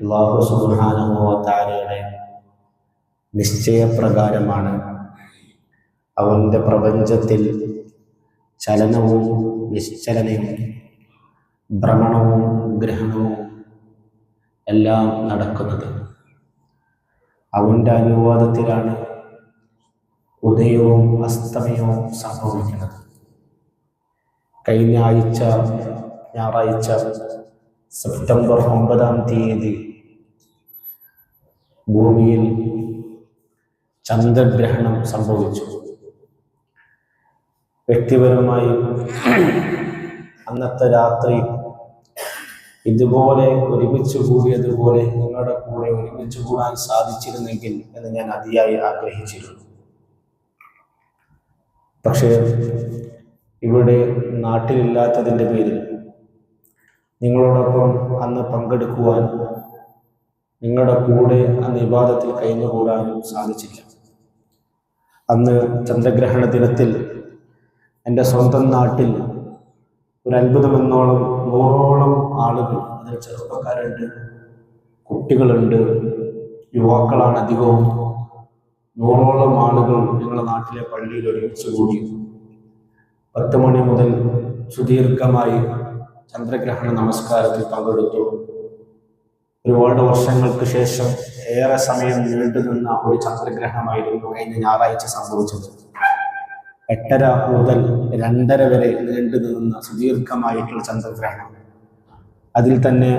അല്ലാഹു സുബ്ഹാനഹു വ തആലയുടെ നിശ്ചയപ്രകാരമാണ് അവൻ്റെ പ്രപഞ്ചത്തിൽ ചലനവും നിശ്ചലനവും ഭ്രമണവും ഗ്രഹണവും എല്ലാം നടക്കുന്നത്. അവൻ്റെ അനുവാദത്തിലാണ് ഉദയവും അസ്തമയവും സംഭവിക്കുന്നത്. കഴിഞ്ഞ ഞായറാഴ്ച സെപ്റ്റംബർ 9 ഭൂമിയിൽ ചന്ദ്രഗ്രഹണം സംഭവിച്ചു. വ്യക്തിപരമായി അന്നത്തെ രാത്രി ഇതുപോലെ ഒരുമിച്ച് കൂടിയതുപോലെ നിങ്ങളുടെ കൂടെ ഒരുമിച്ച് കൂടാൻ സാധിച്ചിരുന്നെങ്കിൽ എന്ന് ഞാൻ അതിയായി ആഗ്രഹിച്ചിരുന്നു. പക്ഷേ ഇവിടെ നാട്ടിലില്ലാത്തതിൻ്റെ പേരിൽ നിങ്ങളോടൊപ്പം അന്ന് പങ്കെടുക്കുവാൻ, നിങ്ങളുടെ കൂടെ അന്ന് ഇബാദത്തിൽ കഴിഞ്ഞുകൂടാനും സാധിച്ചില്ല. അന്ന് ചന്ദ്രഗ്രഹണ ദിനത്തിൽ എൻ്റെ സ്വന്തം നാട്ടിൽ ഒരു 100-ഓളം ആളുകൾ, അതിൽ ചെറുപ്പക്കാരുണ്ട്, കുട്ടികളുണ്ട്, യുവാക്കളാണ് അധികവും, 100ഓളം ആളുകൾ ഞങ്ങളുടെ നാട്ടിലെ പള്ളിയിൽ ഒരുമിച്ച് കൂടി 10 മണി മുതൽ സുദീർഘമായി ചന്ദ്രഗ്രഹണ നമസ്കാരത്തിൽ പങ്കെടുത്തു. ഒരുപാട് വർഷങ്ങൾക്ക് ശേഷം ഏറെ സമയം നീണ്ടുനിന്ന ഒരു ചന്ദ്രഗ്രഹണമായിരുന്നു കഴിഞ്ഞ ഞായറാഴ്ച സംഭവിച്ചത്. 8:30 മുതൽ 2:30 വരെ നീണ്ടു നിന്ന സുദീർഘമായിട്ടുള്ള ചന്ദ്രഗ്രഹണം. അതിൽ തന്നെ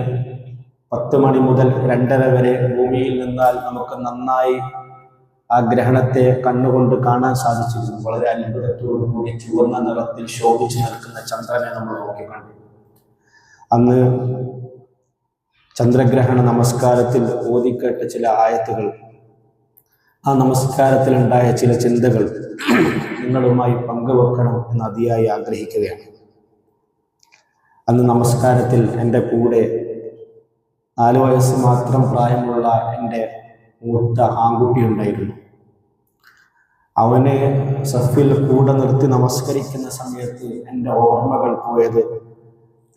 10 മണി മുതൽ 2:30 വരെ ഭൂമിയിൽ നിന്നാൽ നമുക്ക് നന്നായി ആ ഗ്രഹണത്തെ കണ്ണുകൊണ്ട് കാണാൻ സാധിച്ചിരുന്നു. വളരെ അത്ഭുതത്തോടുകൂടി ചുവന്ന നിറത്തിൽ ശോഭിച്ചു നിൽക്കുന്ന ചന്ദ്രനെ നമ്മൾ നോക്കിക്കണ്ടു. അന്ന് ചന്ദ്രഗ്രഹണ നമസ്കാരത്തിൽ ഓതിക്കേട്ട ചില ആയത്തുകൾ, ആ നമസ്കാരത്തിലുണ്ടായ ചില ചിന്തകൾ നിങ്ങളുമായി പങ്കുവെക്കണം എന്ന് അതിയായി ആഗ്രഹിക്കുകയാണ്. അന്ന് നമസ്കാരത്തിൽ എൻ്റെ കൂടെ 4 വയസ്സ് മാത്രം പ്രായമുള്ള എൻ്റെ മൂത്ത ആൺകുട്ടി ഉണ്ടായിരുന്നു. അവനെ സഫിൽ കൂടെ നിർത്തി നമസ്കരിക്കുന്ന സമയത്ത് എൻ്റെ ഓർമ്മകൾ പോയത്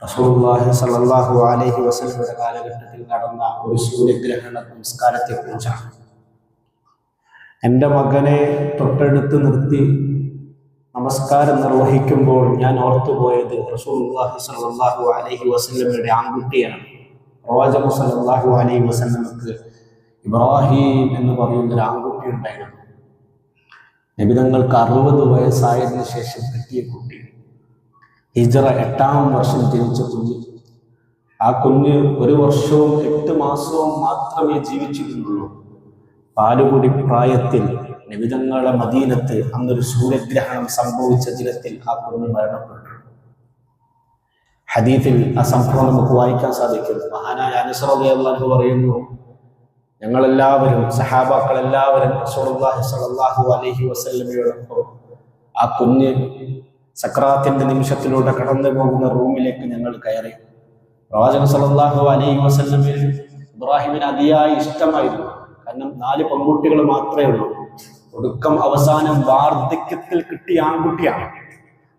റസൂലുള്ളാഹി സ്വല്ലല്ലാഹു അലൈഹി വസല്ലമയുടെ കാലഘട്ടത്തിൽ നടന്ന ഒരു സൂര്യഗ്രഹണ നമസ്കാരത്തെക്കുറിച്ചാണ്. എൻ്റെ മകനെ തൊട്ടടുത്ത് നിർത്തി നമസ്കാരം നിർവഹിക്കുമ്പോൾ ഞാൻ ഓർത്തുപോയത് റസൂലുള്ളാഹി സ്വല്ലല്ലാഹു അലൈഹി വസല്ലമയുടെ ആൺകുട്ടിയാണ്. പ്രവാചകൻ സ്വല്ലല്ലാഹു അലൈഹി വസല്ലമക്ക് ഇബ്രാഹിം എന്ന് പറയുന്ന ഒരു ആൺകുട്ടി ഉണ്ടായിരുന്നു. നബി തങ്ങൾക്ക് 60 വയസ്സായതിനു ശേഷം കിട്ടിയ കുട്ടി, ഹിജ്റ 8-ാം വർഷം ജനിച്ച കുഞ്ഞ്. ആ കുഞ്ഞ് 1 വർഷവും 8 മാസവും മാത്രമേ ജീവിച്ചിരുന്നുള്ളൂ. പാലുകുടി പ്രായത്തിൽ നബി തങ്ങളുടെ മദീനത്ത് അന്നൊരു സൂര്യഗ്രഹണം സംഭവിച്ച ദിനത്തിൽ ആ കുഞ്ഞ് മരണപ്പെട്ടു. ഹദീസിൽ ആ സംഭവം നമുക്ക് വായിക്കാൻ സാധിക്കും. മഹാനായ അനസ് റളിയല്ലാഹു അൻഹു പറയുന്നു, ഞങ്ങളെല്ലാവരും, സഹാബാക്കളെല്ലാവരും റസൂലുള്ളാഹി സ്വല്ലല്ലാഹു അലൈഹി വസല്ലമയോടൊപ്പം ആ കുഞ്ഞ് സക്രാത്തിന്റെ നിമിഷത്തിലൂടെ കടന്നു പോകുന്ന റൂമിലേക്ക് ഞങ്ങൾ കയറി. പ്രവാചകൻ സ്വല്ലല്ലാഹു അലൈഹി വസല്ലമയിൽ ഇബ്രാഹിമിന് അതിയായി ഇഷ്ടമായിരുന്നു. കാരണം 4 പെൺകുട്ടികൾ മാത്രമേ ഉള്ളൂ. ഒടുക്കം അവസാനം വാർദ്ധക്യത്തിൽ കിട്ടിയ ആൺകുട്ടിയാണ്.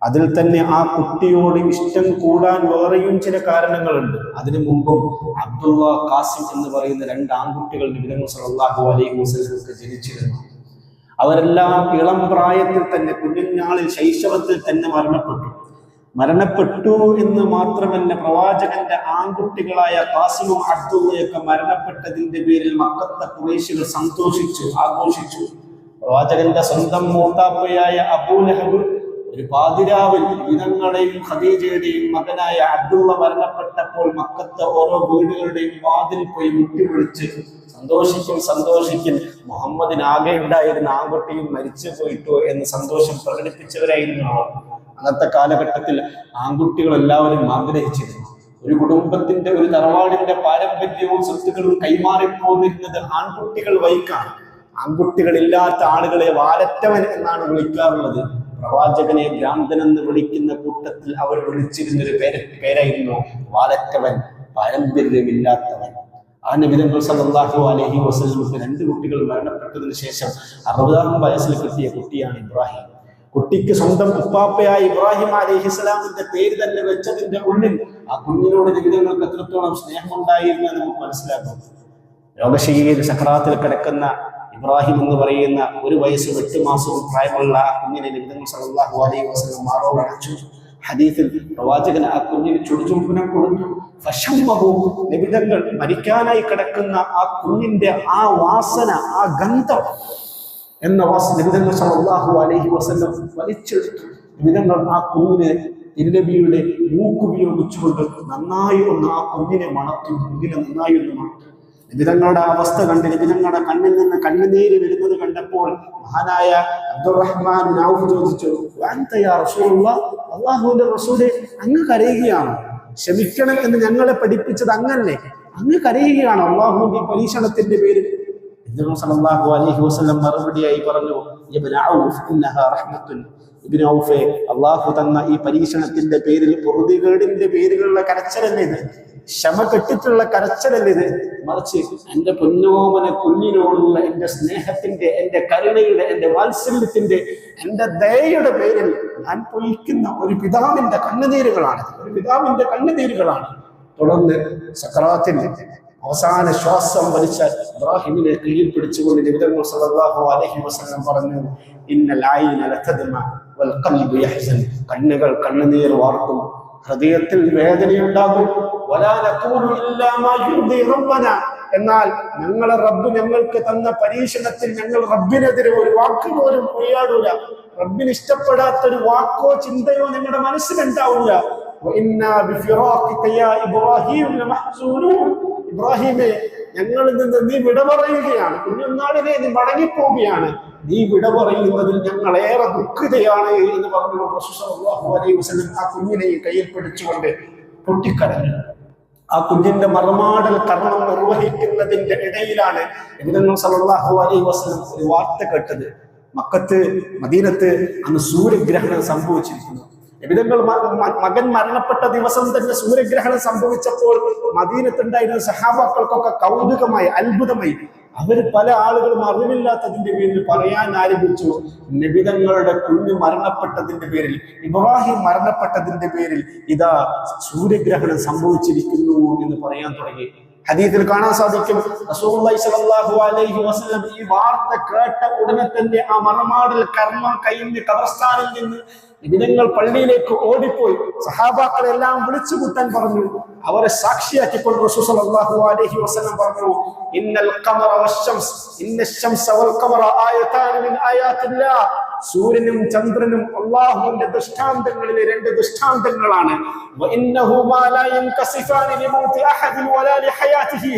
അതിൽ തന്നെ ആ കുട്ടിയോട് ഇഷ്ടം കൂടാൻ വേറെയും ചില കാരണങ്ങളുണ്ട്. അതിനു മുമ്പും അബ്ദുള്ള, ഖാസിം എന്ന് പറയുന്ന 2 ആൺകുട്ടികൾ നബി സല്ലല്ലാഹു അലൈഹി വസല്ലമക്ക് ജനിച്ചിരുന്നു. അവരെല്ലാം ഇളം പ്രായത്തിൽ തന്നെ, കുഞ്ഞുനാളിൽ, ശൈശവത്തിൽ തന്നെ മരണപ്പെട്ടു എന്ന് മാത്രമല്ല, പ്രവാചകന്റെ ആൺകുട്ടികളായ ഖാസിമും അബ്ദുള്ളയൊക്കെ മരണപ്പെട്ടതിന്റെ പേരിൽ മക്കത്തെ ഖുറൈശികൾ ആഘോഷിച്ചു. പ്രവാചകന്റെ സ്വന്തം മൂത്താപ്പയായ അബൂലഹബ് ഒരു പാതിരാവിൽ വിധങ്ങളുടെയും ഖദീജയുടെയും മകനായ അബ്ദുള്ള മരണപ്പെട്ടപ്പോൾ മക്കത്തെ ഓരോ വീടുകളുടെയും വാതിൽ പോയി മുട്ടിവിളിച്ച് സന്തോഷിക്കും മുഹമ്മദിനാകെ ഉണ്ടായിരുന്ന ആൺകുട്ടിയും മരിച്ചു പോയിട്ടോ എന്ന് സന്തോഷം പ്രകടിപ്പിച്ചവരായിരുന്നു അവർ. അന്നത്തെ കാലഘട്ടത്തിൽ ആൺകുട്ടികൾ എല്ലാവരും ആഗ്രഹിച്ചിരുന്നു. ഒരു കുടുംബത്തിന്റെ, ഒരു തറവാടിന്റെ പാരമ്പര്യവും സ്വത്തുക്കളും കൈമാറിപ്പോന്നിരുന്നത് ആൺകുട്ടികൾ വൈക്കാണ്. ആൺകുട്ടികളില്ലാത്ത ആളുകളെ വാലറ്റവൻ എന്നാണ് വിളിക്കാറുള്ളത്. പ്രവാചകനെ ഭ്രാന്തൻ എന്ന് വിളിക്കുന്ന കൂട്ടത്തിൽ അവർ വിളിച്ചിരുന്നൊരു പേരായിരുന്നു വാലറ്റവൻ, പാരമ്പര്യമില്ലാത്തവൻ. ആ നബി സല്ലല്ലാഹു അലൈഹി വസല്ലമക്ക് 2 കുട്ടികൾ മരണപ്പെട്ടതിന് ശേഷം 60-ാം വയസ്സിൽ കിട്ടിയ കുട്ടിയാണ് ഇബ്രാഹിം. കുട്ടിക്ക് സ്വന്തം ഉപ്പാപ്പയായ ഇബ്രാഹിം അലൈഹിസ്സലാമിന്റെ പേര് തന്നെ വെച്ചതിന്റെ ഉള്ളിൽ ആ കുഞ്ഞിനോട് നിബിധങ്ങൾക്ക് എത്രത്തോളം സ്നേഹമുണ്ടായിരുന്നു എന്ന് നമുക്ക് മനസ്സിലാക്കും. രോഗശയ്യയിൽ സക്രാത്തിൽ കിടക്കുന്ന ഇബ്രാഹിം എന്ന് പറയുന്ന 1 വയസ്സും 8 മാസവും പ്രായമുള്ള ആ കുഞ്ഞിനെ നബി സല്ലല്ലാഹു അലൈഹി വസല്ലം മാറോടണച്ചു. ഹദീസിൽ പ്രവാചകൻ ആ കുഞ്ഞിന് ചുടുചുംബനം കൊടുത്തു. നിബിധങ്ങൾ മരിക്കാനായി കിടക്കുന്ന ആ കുഞ്ഞിന്റെ ആ വാസന, ആ ഗന്ധം എന്ന നിബിധങ്ങൾ സല്ലല്ലാഹു അലൈഹി വസല്ലം വലിച്ചെടുത്തു. നിബിധങ്ങൾ ആ കുഞ്ഞിനെ തിരുനബിയുടെ മൂക്കുപയോഗിച്ചുകൊണ്ട് നന്നായി ഒന്ന് ആ കുഞ്ഞിനെ മണത്തു. കുഞ്ഞിനെ നന്നായി ഒന്ന് മണത്തു. നിബിധങ്ങളുടെ അവസ്ഥ കണ്ട് നിബിധങ്ങളുടെ കണ്ണിൽ നിന്ന് കണ്ണുനീര് വരുന്നത് കണ്ടപ്പോൾ മഹാനായ അബ്ദുറഹ്മാൻ ഔഫ് ചോദിച്ചു, അല്ലാഹുവിന്റെ റസൂലേ, അങ്ങ് കരയുകയാണോ? ക്ഷമിക്കണം എന്ന് ഞങ്ങളെ പഠിപ്പിച്ചത് അങ്ങല്ലേ? അങ്ങ് കരയുകയാണോ അല്ലാഹുവിന്റെ പരീക്ഷണത്തിന്റെ പേരിൽ? സല്ലല്ലാഹു അലൈഹി വസല്ലം മറുപടിയായി പറഞ്ഞു, ഇബ്നു ഔഫേ, അല്ലാഹു തന്ന ഈ പരീക്ഷണത്തിന്റെ പേരിൽ പൊറുതികേടിന്റെ പേരിലുള്ള കരച്ചലല്ലേ ഇത്? ക്ഷമ കെട്ടിട്ടുള്ള കരച്ചലല്ലേ ഇത്? മറിച്ച് എന്റെ പൊന്നോമന കുഞ്ഞിനോടുള്ള എന്റെ സ്നേഹത്തിന്റെ, എന്റെ കരുണയുടെ, എന്റെ വാത്സല്യത്തിന്റെ, എന്റെ ദയയുടെ പേരിൽ ഞാൻ പൊയ്ക്കുന്ന ഒരു പിതാവിന്റെ കണ്ണുനീരുകളാണ്. ഒരു പിതാവിന്റെ കണ്ണുനീരുകളാണ്. തുടർന്ന് സക്രാത്തിന്റെ അവസാന ശ്വാസം വലിച്ച ഇബ്രാഹിമിനെ കയ്യിൽ പിടിച്ചുകൊണ്ട് നബി സല്ലല്ലാഹു അലൈഹി വസല്ലം പറഞ്ഞു, ഇന്നൽ ഐന ലതദ്മ വൽ ഖൽബു യഹ്സൻ. കണ്ണുകൾ കണ്ണുനീർ വാർക്കും, ഹൃദയത്തിൽ വേദനയുണ്ടാകും. വലാ നഖൂലു ഇല്ലാ മാ യുർദി റബ്ബന. എന്നാൽ ഞങ്ങളെ റബ്ബ് ഞങ്ങൾക്ക് തന്ന പരീക്ഷണത്തിൽ ഞങ്ങൾ റബ്ബിനെതിരെ ഒരു വാക്ക് പോലും ഉരിയാടൂല. റബ്ബിന് ഇഷ്ടപ്പെടാത്തൊരു വാക്കോ ചിന്തയോ നിങ്ങളുടെ മനസ്സിലുണ്ടാവില്ല. ഇബ്രാഹിമേ, ഞങ്ങളിൽ നിന്ന് നീ വിട പറയുകയാണ്. കുഞ്ഞുനാളിനെ നീ മടങ്ങിപ്പോവുകയാണ്. നീ വിട പറയുന്നതിൽ ഞങ്ങൾ ഏറെ ദുഃഖിതയാണ് എന്ന് പറഞ്ഞു റസൂൽ സല്ലല്ലാഹു അലൈഹി വസല്ലം ആ കുഞ്ഞിനെ കയ്യിൽ പിടിച്ചുകൊണ്ട് പൊട്ടിക്കരഞ്ഞു. ആ കുഞ്ഞിന്റെ മറമാടൽ കർമ്മം നിർവഹിക്കുന്നതിന്റെ ഇടയിലാണ് നബി സല്ലല്ലാഹു അലൈഹി വസല്ലം ഒരു വാർത്ത കേട്ടത്. മക്കത്ത്, മദീനത്ത് അന്ന് സൂര്യഗ്രഹണം സംഭവിച്ചിരിക്കുന്നു. നബിതങ്ങൾ മകൻ മരണപ്പെട്ട ദിവസം തന്നെ സൂര്യഗ്രഹണം സംഭവിച്ചപ്പോൾ മദീനത്തുണ്ടായിരുന്ന സഹാബാക്കൾക്കൊക്കെ കൗതുകമായി, അത്ഭുതമായി. അവര് പല ആളുകളും അറിവില്ലാത്തതിന്റെ പേരിൽ പറയാൻ ആരംഭിച്ചു, നബിതങ്ങളുടെ കുഞ്ഞ് മരണപ്പെട്ടതിന്റെ പേരിൽ, ഇബ്രാഹിം മരണപ്പെട്ടതിന്റെ പേരിൽ ഇതാ സൂര്യഗ്രഹണം സംഭവിച്ചിരിക്കുന്നു എന്ന് പറയാൻ തുടങ്ങി. ഹദീസിൽ കാണാൻ സാധിക്കും, റസൂലുള്ളാഹി സ്വല്ലല്ലാഹു അലൈഹി വസല്ലം ഈ വാർത്ത കേട്ട ഉടനെ തന്നെ ആ മറമാടൽ കർമ്മം കഴിഞ്ഞ് ഖബർസ്ഥാനിൽ നിന്ന് നബിതങ്ങൾ പള്ളിയിലേക്ക് ഓടിപ്പോയി സഹാബാക്കളെല്ലാം വിളിച്ചു കൂട്ടാൻ പറഞ്ഞു. അവരെ സാക്ഷിയാക്കിക്കൊണ്ട് റസൂൽ സല്ലല്ലാഹു അലൈഹി വസല്ലം പറഞ്ഞു, ഇന്നൽ ഖമറ വശംസ് ഇന്നശംസ വൽ ഖമറ ആയതാൻ മിൻ ആയാതില്ലാഹ്. സൂര്യനും ചന്ദ്രനും അല്ലാഹുവിന്റെ ദൃഷ്ടാന്തങ്ങളിലെ 2 ദൃഷ്ടാന്തങ്ങളാണ്. വഇന്നഹുമാ ലാ യൻകസിഫാനി ലിമൗതി അഹദിൻ വലാ ലിഹയാതിഹി.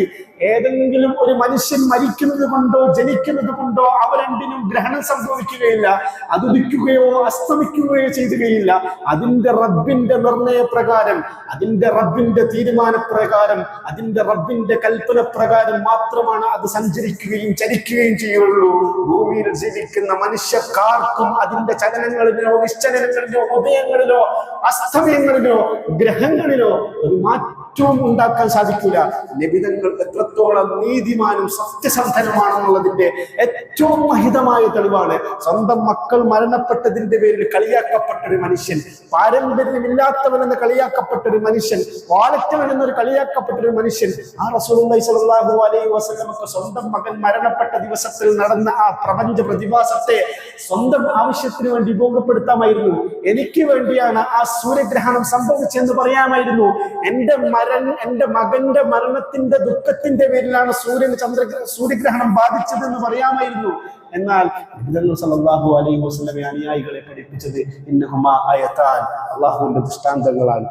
ഏതെങ്കിലും ഒരു മനുഷ്യൻ മരിക്കുന്നത് കൊണ്ടോ ജനിക്കുന്നത് കൊണ്ടോ അവ രണ്ടിനും ഗ്രഹണം സംഭവിക്കുകയില്ല. അത് ഉദിക്കുകയോ അസ്തമിക്കുകയോ ചെയ്യുകയില്ല. അതിന്റെ റബ്ബിന്റെ നിർണയപ്രകാരം, അതിന്റെ റബ്ബിന്റെ തീരുമാനപ്രകാരം, അതിന്റെ റബ്ബിന്റെ കൽപ്പന പ്രകാരം മാത്രമാണ് അത് സഞ്ചരിക്കുകയും ചലിക്കുകയും ചെയ്യുള്ളൂ. ഭൂമിയിൽ ജീവിക്കുന്ന മനുഷ്യർക്കാർക്കും അതിന്റെ ചലനങ്ങളിലോ നിശ്ചലനങ്ങളിലോ ഉദയങ്ങളിലോ അസ്തമയങ്ങളിലോ ഗ്രഹങ്ങളിലോ ഒരു മാറ്റവും ഉണ്ടാക്കാൻ സാധിക്കില്ല. നബിതങ്ങൾ എത്രത്തോളം നീതിമാനും സത്യസന്ധനുമാണെന്നുള്ളതിന്റെ ഏറ്റവും മഹിതമായ തെളിവാണ്. സ്വന്തം മക്കൾ മരണപ്പെട്ടതിന്റെ പേരിൽ കളിയാക്കപ്പെട്ട ഒരു മനുഷ്യൻ, പാരമ്പര്യമില്ലാത്തവനെന്ന് കളിയാക്കപ്പെട്ട ഒരു മനുഷ്യൻ, വാലറ്റവൻ എന്നൊരു കളിയാക്കപ്പെട്ട ഒരു മനുഷ്യൻ, ആ റസൂലുള്ളാഹി സ്വല്ലല്ലാഹു അലൈഹി വസല്ലമക്ക് സ്വന്തം മകൻ മരണപ്പെട്ട ദിവസത്തിൽ നടന്ന ആ പ്രപഞ്ച പ്രതിഭാസത്തെ സ്വന്തം ആവശ്യത്തിന് വേണ്ടി ഉപയോഗപ്പെടുത്താമായിരുന്നു. എനിക്ക് വേണ്ടിയാണ് ആ സൂര്യഗ്രഹണം സംഭവിച്ചെന്ന് പറയാമായിരുന്നു. എന്റെ മകന്റെ മരണത്തിന്റെ ദുഃഖത്തിന്റെ പേരിലാണ് സൂര്യഗ്രഹണം ബാധിച്ചതെന്ന് പറയാമായിരുന്നു. എന്നാൽ നബി സല്ലല്ലാഹു അലൈഹി വസല്ലം അനുയായികളെ പഠിപ്പിച്ചത് ഇന്നഹുമാ ആയതാൻ, അല്ലാഹുവിന്റെ ദൃഷ്ടാന്തങ്ങളാണ്.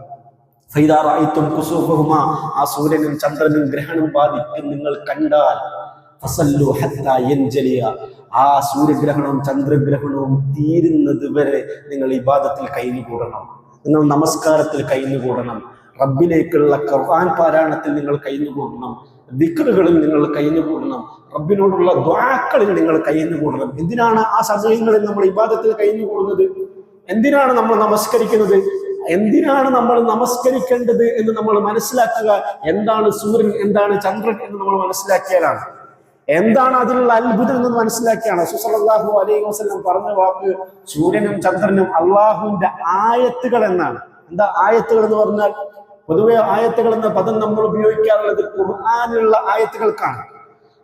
ഫൈദാ റഅയ്തും കുസൂഫഹുമാ, ആ സൂര്യനും ചന്ദ്രനും ഗ്രഹണം ബാധിക്കും നിങ്ങൾ കണ്ടാൽ, ഫസല്ലു ഹത്താ യൻജലിയ, ആ സൂര്യഗ്രഹണവും ചന്ദ്രഗ്രഹണവും തീരുന്നത് വരെ നിങ്ങൾ ഇബാദത്തിൽ കഴിഞ്ഞുകൂടണം, നിങ്ങൾ നമസ്കാരത്തിൽ കഴിഞ്ഞുകൂടണം, റബ്ബിലേക്കുള്ള ഖുർആൻ പാരായണത്തിൽ നിങ്ങൾ കഴിഞ്ഞുകൂടണം, ദിക്റുകളിൽ നിങ്ങൾ കഴിഞ്ഞുകൂടണം, റബ്ബിനോടുള്ള ദുആക്കളിൽ നിങ്ങൾ കഴിഞ്ഞുകൂടണം. എന്തിനാണ് ആ സമയങ്ങളിൽ നമ്മൾ ഇബാദത്തിൽ കഴിഞ്ഞുകൂടുന്നത്? എന്തിനാണ് നമ്മൾ നമസ്കരിക്കുന്നത്? എന്തിനാണ് നമ്മൾ നമസ്കരിക്കേണ്ടത് എന്ന് നമ്മൾ മനസ്സിലാക്കുക. എന്താണ് സൂര്യൻ, എന്താണ് ചന്ദ്രൻ എന്ന് നമ്മൾ മനസ്സിലാക്കിയാലാണ്. എന്താണ് അതിലുള്ള അത്ഭുതം എന്ന് മനസ്സിലാക്കിയാണ് റസൂൽ സല്ലല്ലാഹു അലൈഹി വസല്ലം പറഞ്ഞ വാക്ക് സൂര്യനും ചന്ദ്രനും അള്ളാഹുവിന്റെ ആയത്തുകൾ എന്നാണ്. എന്താ ആയത്തുകൾ എന്ന് പറഞ്ഞാൽ? പൊതുവെ ആയത്തുകൾ എന്ന പദം നമ്മൾ ഉപയോഗിക്കാറുള്ളത് ഖുർആനിലുള്ള ആയത്തുകൾക്കാണ്.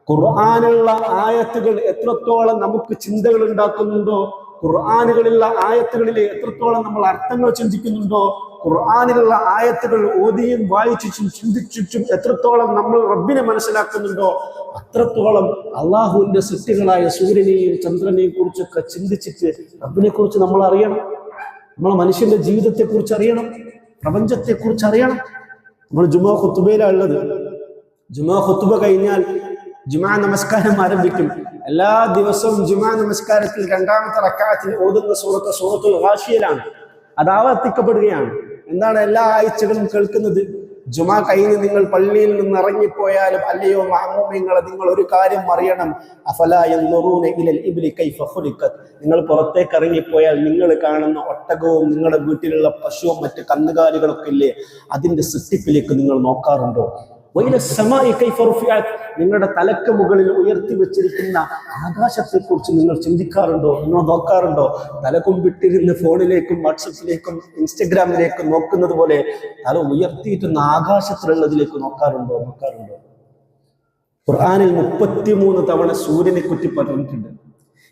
ഖുർആനിലുള്ള ആയത്തുകൾ എത്രത്തോളം നമുക്ക് ചിന്തകൾ ഉണ്ടാക്കുന്നുണ്ടോ, ഖുർആനുകളിലുള്ള ആയത്തുകളിൽ എത്രത്തോളം നമ്മൾ അർത്ഥങ്ങൾ ചിന്തിക്കുന്നുണ്ടോ, ഖുർആനിലുള്ള ആയത്തുകൾ ഓതിയും വായിച്ചും ചിന്തിച്ചും എത്രത്തോളം നമ്മൾ റബ്ബിനെ മനസ്സിലാക്കുന്നുണ്ടോ, അത്രത്തോളം അള്ളാഹുവിന്റെ സൃഷ്ടികളായ സൂര്യനെയും ചന്ദ്രനെയും കുറിച്ചൊക്കെ ചിന്തിച്ചിട്ട് റബ്ബിനെ കുറിച്ച് നമ്മൾ അറിയണം. നമ്മൾ മനുഷ്യന്റെ ജീവിതത്തെ കുറിച്ച് അറിയണം, പ്രപഞ്ചത്തെ കുറിച്ച് അറിയണം. നമ്മൾ ജുമാ ഖുത്ബയിലാണ് ഉള്ളത്. ജുമാ ഖുത്ബ കഴിഞ്ഞാൽ ജുമാ നമസ്കാരം ആരംഭിക്കും. എല്ലാ ദിവസവും ജുമാ നമസ്കാരത്തിൽ രണ്ടാമത്തെ റക്അത്തിൽ ഓതുന്ന സൂറത്തുൽ ഗാശിയയിലാണ്. അത് ആവർത്തിക്കപ്പെടുകയാണ്. എന്താണ് എല്ലാ ആഴ്ചകളും കേൾക്കുന്നത്? ജുമാ കഴിഞ്ഞ് നിങ്ങൾ പള്ളിയിൽ നിന്ന് ഇറങ്ങിപ്പോയാലും അല്ലയോ മഅ്മൂമീങ്ങളെ, നിങ്ങൾ ഒരു കാര്യം അറിയണം. അഫലാ യൻദുറൂന ഇലൽ ഇബ്ലി കൈഫ ഖുലിഖത്. നിങ്ങൾ പുറത്തേക്ക് ഇറങ്ങിപ്പോയാൽ നിങ്ങൾ കാണുന്ന ഒട്ടകവും നിങ്ങളുടെ വീട്ടിലുള്ള പശുവും മറ്റ് കന്നുകാലികളൊക്കെ ഇല്ലേ, അതിന്റെ സൃഷ്ടിപ്പിലേക്ക് നിങ്ങൾ നോക്കാറുണ്ടോ? നിങ്ങളുടെ തലക്ക് മുകളിൽ ഉയർത്തി വെച്ചിരിക്കുന്ന ആകാശത്തെ കുറിച്ച് നിങ്ങൾ ചിന്തിക്കാറുണ്ടോ? നിങ്ങൾ നോക്കാറുണ്ടോ? തലകുമ്പിട്ടിരുന്ന് ഫോണിലേക്കും വാട്സപ്പിലേക്കും ഇൻസ്റ്റഗ്രാമിലേക്കും നോക്കുന്നത് പോലെ തല ഉയർത്തിയിട്ടുന്ന ആകാശത്തിലുള്ളതിലേക്ക് നോക്കാറുണ്ടോ? ഖുർആനിൽ 33 തവണ സൂര്യനെ കുറ്റി പറഞ്ഞിട്ടുണ്ട്.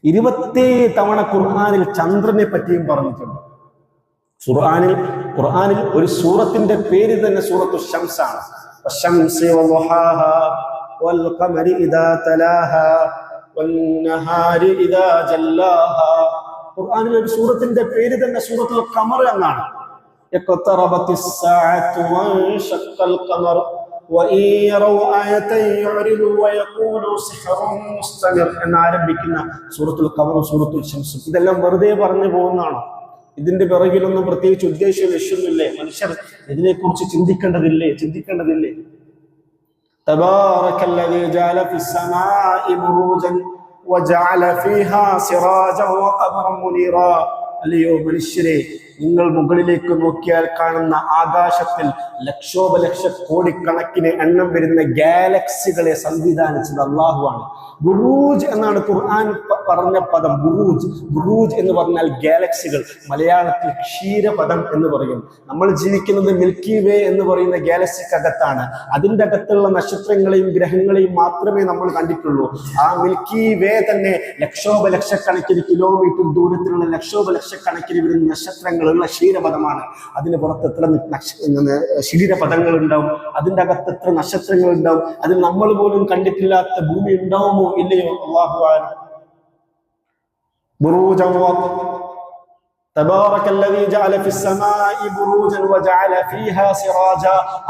27 തവണ ഖുർആനിൽ ചന്ദ്രനെ പറ്റിയും പറഞ്ഞിട്ടുണ്ട്. ഖുർആനിൽ ഒരു സൂറത്തിന്റെ പേര് തന്നെ സൂറത്തു ശംസ് ആണ്. والشمس وضحاها والقمر إذا تلاها والنهار إذا جلاها. ഖുർആനിൽ ഒരു സൂറത്തിന്റെ പേര് തന്നെ സൂറത്തുൽ ഖമർ എന്നാണ്. اقتربت الساعة وانشق القمر وإن يروا آية يعرضوا ويقولوا سحر مستمر എന്ന് ആരംഭിക്കുന്ന സൂറത്തുൽ ഖമർ സൂറത്തുൽ ശംസ് ഇതെല്ലാം വെറുതെ പറഞ്ഞു പോകുന്നതാണോ? ഇതിന്റെ പിറകിലൊന്നും പ്രത്യേകിച്ച് ഉദ്ദേശ ലക്ഷ്യമൊന്നുമില്ലേ? മനുഷ്യർ ഇതിനെക്കുറിച്ച് ചിന്തിക്കേണ്ടതില്ലേ? തബാറകല്ലദീ ജഅല ഫിസ്സമാഇ ബുറൂജൻ വജഅല ഫീഹാ സിറാജൻ വഖമറൻ മുനീറാ. അല്ലയോ മനുഷ്യരെ, നിങ്ങൾ മുകളിലേക്ക് നോക്കിയാൽ കാണുന്ന ആകാശത്തിൽ ലക്ഷോപലക്ഷ കോടിക്കണക്കിന് എണ്ണം വരുന്ന ഗാലക്സികളെ സംവിധാനിച്ചത് അള്ളാഹുവാണ്. ബുറൂജ് എന്നാണ് ഖുർആൻ പറഞ്ഞ പദം. ബുറൂജ് എന്ന് പറഞ്ഞാൽ ഗാലക്സികൾ. മലയാളത്തിൽ ക്ഷീരപഥം എന്ന് പറയും. നമ്മൾ ജീവിക്കുന്നത് മിൽക്കി വേ എന്ന് പറയുന്ന ഗാലക്സിക്കകത്താണ്. അതിൻ്റെ അകത്തുള്ള നക്ഷത്രങ്ങളെയും ഗ്രഹങ്ങളെയും മാത്രമേ നമ്മൾ കണ്ടിട്ടുള്ളൂ. ആ മിൽക്കി വേ തന്നെ ലക്ഷോപലക്ഷക്കണക്കിന് കിലോമീറ്റർ ദൂരത്തിലുള്ള ലക്ഷോപലക്ഷക്കണക്കിന് വരുന്ന നക്ഷത്രങ്ങളുള്ള ക്ഷീരപഥമാണ്. അതിന് പുറത്ത് എത്ര ക്ഷീരപഥങ്ങൾ ഉണ്ടാവും, അതിൻ്റെ അകത്ത് എത്ര നക്ഷത്രങ്ങൾ ഉണ്ടാവും, അതിൽ നമ്മൾ പോലും കണ്ടിട്ടില്ലാത്ത ഭൂമി ഉണ്ടാവുമോ ഇല്ലയോ? അല്ലാഹു അഅലം. ബുറൂജൻ തബാറകല്ലദീ ജഅല ഫിസ്സമാഇ ബുറൂജൻ വജഅല ഫീഹാ സിറാജ.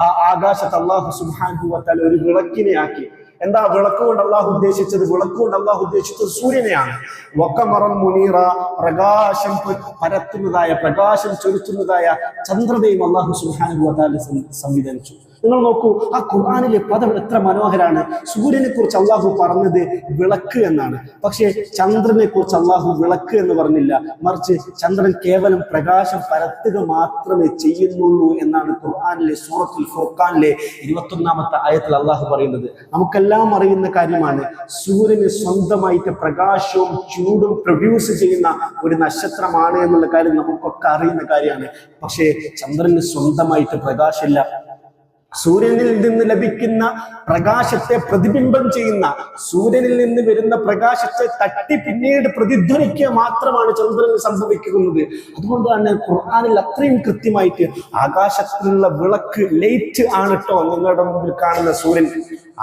ആ ആകാശത്ത് അല്ലാഹു സുബ്ഹാനഹു വ തആല ഒരു വിളക്കിനെ ആക്കി. എന്താ വിളക്ക് കൊണ്ട് അള്ളാഹു ഉദ്ദേശിച്ചത്? വിളക്ക് കൊണ്ട് അള്ളാഹു ഉദ്ദേശിച്ചത് സൂര്യനെയാണ്. വഖമറൻ മുനീറ, പ്രകാശം പരത്തുന്നതായ, പ്രകാശം ചൊരിച്ചുന്നതായ ചന്ദ്രനെയും അള്ളാഹു സുബ്ഹാനഹു വ തആല സംവിധാനിച്ചു. നിങ്ങൾ നോക്കൂ, ആ ഖുർആനിലെ പദം എത്ര മനോഹരാണ്. സൂര്യനെ കുറിച്ച് അള്ളാഹു പറഞ്ഞത് വിളക്ക് എന്നാണ്. പക്ഷേ ചന്ദ്രനെ കുറിച്ച് അള്ളാഹു വിളക്ക് എന്ന് പറഞ്ഞില്ല. മറിച്ച് ചന്ദ്രൻ കേവലം പ്രകാശം പരത്തുക മാത്രമേ ചെയ്യുന്നുള്ളൂ എന്നാണ് ഖുർആനിലെ സൂറത്തുൽ ഫുർഖാനിലെ 21-ാമത്തെ ആയത്തിൽ അള്ളാഹു പറയുന്നത്. നമുക്കെല്ലാം അറിയുന്ന കാര്യമാണ്, സൂര്യന് സ്വന്തമായിട്ട് പ്രകാശവും ചൂടും പ്രൊഡ്യൂസ് ചെയ്യുന്ന ഒരു നക്ഷത്രമാണ് എന്നുള്ള കാര്യം നമുക്കൊക്കെ അറിയുന്ന കാര്യമാണ്. പക്ഷേ ചന്ദ്രന് സ്വന്തമായിട്ട് പ്രകാശമില്ല. സൂര്യനിൽ നിന്ന് ലഭിക്കുന്ന പ്രകാശത്തെ പ്രതിബിംബം ചെയ്യുന്ന, സൂര്യനിൽ നിന്ന് വരുന്ന പ്രകാശത്തെ തട്ടി പിന്നീട് പ്രതിധ്വനിക്കുക മാത്രമാണ് ചന്ദ്രന് സംഭവിക്കുന്നത്. അതുകൊണ്ട് തന്നെ ഖുർആനിൽ അത്രയും കൃത്യമായിട്ട് ആകാശത്തിലുള്ള വിളക്ക്, ലൈറ്റ് ആണ് കേട്ടോ നിങ്ങളുടെ മുമ്പിൽ കാണുന്ന സൂര്യൻ.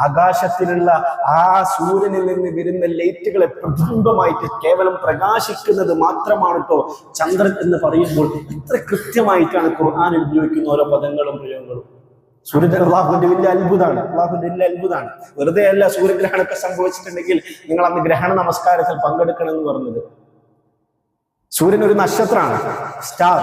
ആകാശത്തിലുള്ള ആ സൂര്യനിൽ നിന്ന് വരുന്ന ലൈറ്റുകളെ പ്രതിബിംബമായിട്ട് കേവലം പ്രകാശിക്കുന്നത് മാത്രമാണ് കേട്ടോ ചന്ദ്രൻ എന്ന് പറയുമ്പോൾ എത്ര കൃത്യമായിട്ടാണ് ഖുർആനിൽ ഉപയോഗിക്കുന്ന ഓരോ പദങ്ങളും പ്രയോഗങ്ങളും. സൂര്യൻ അള്ളാഹുവിന്റെ വലിയ അത്ഭുതമാണ്. വെറുതെ അല്ല സൂര്യഗ്രഹണമൊക്കെ സംഭവിച്ചിട്ടുണ്ടെങ്കിൽ നിങ്ങൾ അന്ന് ഗ്രഹണ നമസ്കാരത്തിൽ പങ്കെടുക്കണം എന്ന് പറഞ്ഞത്. സൂര്യൻ ഒരു നക്ഷത്രമാണ്, സ്റ്റാർ.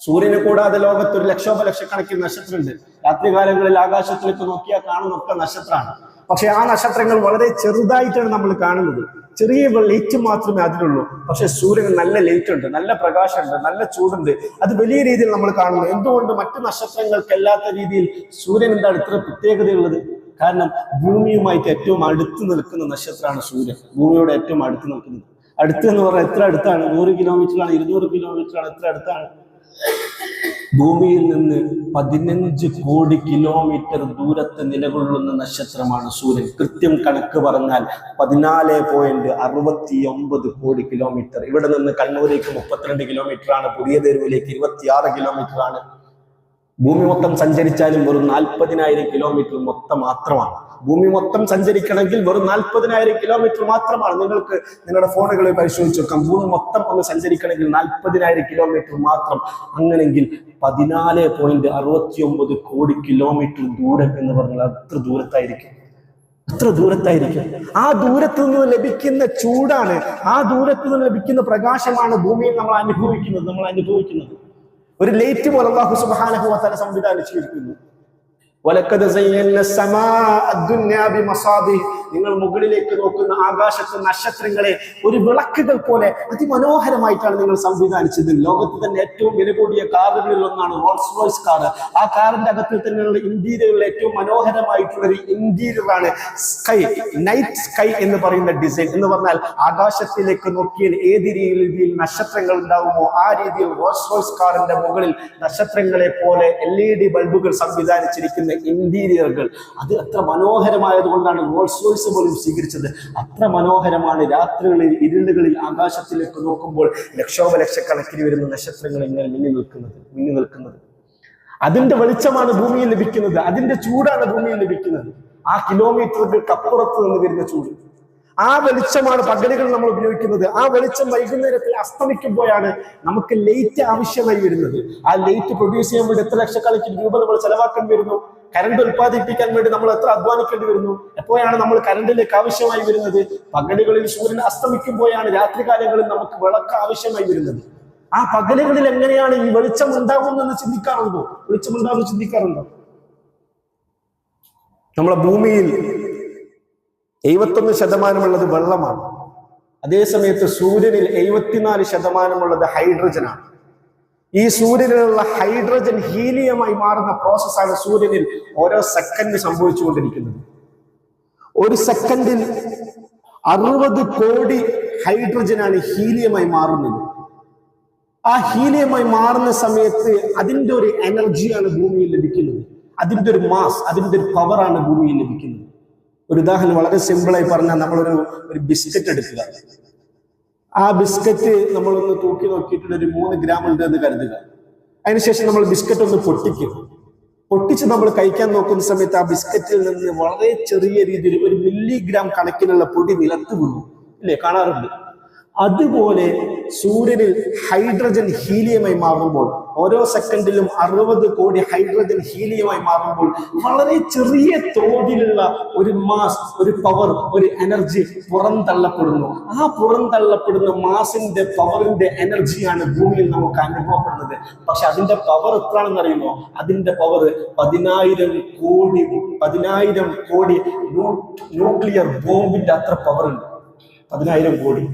സൂര്യനെ കൂടാതെ ലോകത്ത് ഒരു ലക്ഷോപലക്ഷക്കണക്കിന് നക്ഷത്രമുണ്ട്. രാത്രികാലങ്ങളിൽ ആകാശത്തിലേക്ക് നോക്കിയാൽ കാണുന്നൊക്കെ നക്ഷത്രമാണ്. പക്ഷെ ആ നക്ഷത്രങ്ങൾ വളരെ ചെറുതായിട്ടാണ് നമ്മൾ കാണുന്നത്. ചെറിയ ലൈറ്റ് മാത്രമേ അതിലുള്ളൂ. പക്ഷെ സൂര്യന് നല്ല ലൈറ്റ് ഉണ്ട്, നല്ല പ്രകാശമുണ്ട്, നല്ല ചൂടുണ്ട്. അത് വലിയ രീതിയിൽ നമ്മൾ കാണുന്നു. എന്തുകൊണ്ട് മറ്റു നക്ഷത്രങ്ങൾക്ക് അല്ലാത്ത രീതിയിൽ സൂര്യൻ എന്താണ് ഇത്ര പ്രത്യേകതയുള്ളത്? കാരണം ഭൂമിയുമായിട്ട് ഏറ്റവും അടുത്ത് നിൽക്കുന്ന നക്ഷത്രമാണ് സൂര്യൻ. ഭൂമിയോട് ഏറ്റവും അടുത്ത് നിൽക്കുന്നത്. അടുത്ത് എന്ന് പറഞ്ഞാൽ എത്ര അടുത്താണ്? 100 കിലോമീറ്ററാണ്, 200 കിലോമീറ്ററാണ്, എത്ര അടുത്താണ്? ഭൂമിയിൽ നിന്ന് 15 കോടി കിലോമീറ്റർ ദൂരത്ത് നിലകൊള്ളുന്ന നക്ഷത്രമാണ് സൂര്യൻ. കൃത്യം കണക്ക് പറഞ്ഞാൽ 14.69 കോടി കിലോമീറ്റർ. ഇവിടെ നിന്ന് കണ്ണൂരേക്ക് 32 കിലോമീറ്റർ ആണ്, പുതിയ തെരുവിലേക്ക് 26 കിലോമീറ്റർ ആണ്. ഭൂമി മൊത്തം സഞ്ചരിച്ചാലും വെറും 40,000 കിലോമീറ്റർ മൊത്തം മാത്രമാണ്. ഭൂമി മൊത്തം സഞ്ചരിക്കണമെങ്കിൽ വെറും 40,000 കിലോമീറ്റർ മാത്രമാണ്. നിങ്ങൾക്ക് നിങ്ങളുടെ ഫോണുകളിൽ പരിശോധിച്ച് നോക്കാം. ഭൂമി മൊത്തം ഒന്ന് സഞ്ചരിക്കണമെങ്കിൽ 40,000 കിലോമീറ്റർ മാത്രം. അങ്ങനെങ്കിൽ 14.69 കോടി കിലോമീറ്റർ ദൂരം എന്ന് പറഞ്ഞാൽ അത്ര ദൂരത്തായിരിക്കും. ആ ദൂരത്ത് നിന്ന് ലഭിക്കുന്ന ചൂടാണ്, ആ ദൂരത്ത് നിന്ന് ലഭിക്കുന്ന പ്രകാശമാണ് ഭൂമിയിൽ നമ്മൾ അനുഭവിക്കുന്നത്. ഒരു ലൈറ്റ് പോലെ അല്ലാഹു സുബ്ഹാനഹു വ തആല സംവിധാനിച്ചിരിക്കുന്നു. വലഖദ് സയ്യന്ന സമാഅ അദ്ദുന്യാ ബിമസാബിഹ്. നിങ്ങൾ മുകളിലേക്ക് നോക്കുന്ന ആകാശത്തെ നക്ഷത്രങ്ങളെ ഒരു വിളക്കുകൾ പോലെ അതിമനോഹരമായിട്ടാണ് നിങ്ങൾ സംവിധാനിച്ചത്. ലോകത്ത് തന്നെ ഏറ്റവും വില കൂടിയ കാറുകളിൽ ഒന്നാണ് റോൾസ് റോയ്സ് കാർ. ആ കാറിന്റെ അകത്തിൽ തന്നെയുള്ള ഇന്റീരിയറിൽ ഏറ്റവും മനോഹരമായിട്ടുള്ള ഒരു ഇന്റീരിയറാണ് സ്കൈ, നൈറ്റ് സ്കൈ എന്ന് പറയുന്ന ഡിസൈൻ. എന്ന് പറഞ്ഞാൽ ആകാശത്തിലേക്ക് നോക്കിയാൽ ഏത് രീതിയിൽ നക്ഷത്രങ്ങൾ ഉണ്ടാവുമോ ആ രീതിയിൽ റോൾസ് റോയ്സ് കാറിന്റെ മുകളിൽ നക്ഷത്രങ്ങളെ പോലെ LED ബൾബുകൾ സംവിധാനിച്ചിരിക്കുന്ന ഇന്റീരിയറുകൾ. അത് അത്ര മനോഹരമായത് കൊണ്ടാണ് റോൾസ് റോയ്സ് പോലും സ്വീകരിച്ചത്. അത്ര മനോഹരമാണ്. രാത്രികളിൽ ഇരുളുകളിൽ ആകാശത്തിലേക്ക് നോക്കുമ്പോൾ ലക്ഷോപലക്ഷക്കണക്കിന് വരുന്ന നക്ഷത്രങ്ങൾ ഇങ്ങനെ മിന്നി നിൽക്കുന്നത്. അതിന്റെ വെളിച്ചമാണ് ഭൂമിയിൽ ലഭിക്കുന്നത്, അതിന്റെ ചൂടാണ് ഭൂമിയിൽ ലഭിക്കുന്നത്. ആ കിലോമീറ്ററുകൾക്ക് അപ്പുറത്ത് നിന്ന് വരുന്ന ചൂട്, ആ വെളിച്ചമാണ് പകലുകൾ നമ്മൾ ഉപയോഗിക്കുന്നത്. ആ വെളിച്ചം വൈകുന്നേരത്തിൽ അസ്തമിക്കുമ്പോഴാണ് നമുക്ക് ലൈറ്റ് ആവശ്യമായി വരുന്നത്. ആ ലൈറ്റ് പ്രൊഡ്യൂസ് ചെയ്യാൻ വേണ്ടി എത്ര ലക്ഷക്കണക്കിന് രൂപ നമ്മൾ ചെലവാക്കേണ്ടി വരുന്നു? കറണ്ട് ഉൽപ്പാദിപ്പിക്കാൻ വേണ്ടി നമ്മൾ എത്ര അധ്വാനിക്കേണ്ടി വരുന്നു? എപ്പോഴാണ് നമ്മൾ കറണ്ടിലേക്ക് ആവശ്യമായി വരുന്നത്? പകലുകളിൽ സൂര്യൻ അസ്തമിക്കുമ്പോഴാണ് രാത്രികാലങ്ങളിൽ നമുക്ക് വിളക്ക് ആവശ്യമായി വരുന്നത്. ആ പകലുകളിൽ എങ്ങനെയാണ് ഈ വെളിച്ചം ഉണ്ടാകുമെന്ന് ചിന്തിക്കാറുണ്ടോ? നമ്മളെ ഭൂമിയിൽ 71% വെള്ളമാണ്. അതേസമയത്ത് സൂര്യനിൽ 74% ഹൈഡ്രജനാണ്. ഈ സൂര്യനിലുള്ള ഹൈഡ്രജൻ ഹീലിയമായി മാറുന്ന പ്രോസസ്സാണ് സൂര്യനിൽ ഓരോ സെക്കൻഡ് സംഭവിച്ചുകൊണ്ടിരിക്കുന്നത്. ഒരു സെക്കൻഡിൽ 60 കോടി ഹൈഡ്രജനാണ് ഹീലിയമായി മാറുന്നത്. ആ ഹീലിയമായി മാറുന്ന സമയത്ത് അതിൻ്റെ ഒരു എനർജിയാണ് ഭൂമിയിൽ ലഭിക്കുന്നത്. അതിൻ്റെ ഒരു മാസ്, അതിൻ്റെ ഒരു പവറാണ് ഭൂമിയിൽ ലഭിക്കുന്നത്. ഒരു ഉദാഹരണം വളരെ സിമ്പിളായി പറഞ്ഞാൽ, നമ്മളൊരു ബിസ്ക്കറ്റ് എടുക്കുക. ആ ബിസ്ക്കറ്റ് നമ്മളൊന്ന് തൂക്കി നോക്കിയിട്ട് ഒരു 3 ഗ്രാം ഉണ്ട് എന്ന് കരുതുക. അതിനുശേഷം നമ്മൾ ബിസ്ക്കറ്റ് ഒന്ന് പൊട്ടിച്ച് നമ്മൾ കഴിക്കാൻ നോക്കുന്ന സമയത്ത് ആ ബിസ്ക്കറ്റിൽ നിന്ന് വളരെ ചെറിയ രീതിയിൽ 1 മില്ലിഗ്രാം കണക്കിനുള്ള പൊടി നിലത്ത് വീണു, ഇല്ലേ? കാണാറുണ്ട്. അതുപോലെ സൂര്യനിൽ ഹൈഡ്രജൻ ഹീലിയമായി മാറുമ്പോൾ ഓരോ സെക്കൻഡിലും 60 കോടി ഹൈഡ്രജൻ ഹീലിയമായി മാറുമ്പോൾ വളരെ ചെറിയ തോതിലുള്ള ഒരു മാസ്, ഒരു പവർ, ഒരു എനർജി പുറന്തള്ളപ്പെടുന്നു. ആ പുറന്തള്ളപ്പെടുന്ന മാസിന്റെ പവറിന്റെ എനർജിയാണ് ഭൂമിയിൽ നമുക്ക് അനുഭവപ്പെടുന്നത്. പക്ഷെ അതിന്റെ പവർ എത്രയാണെന്ന് അറിയുമോ? അതിന്റെ പവർ 10,000 കോടി ന്യൂക്ലിയർ ബോംബിന്റെ അത്ര പവർ ഉണ്ട്. 10,000 കോടി.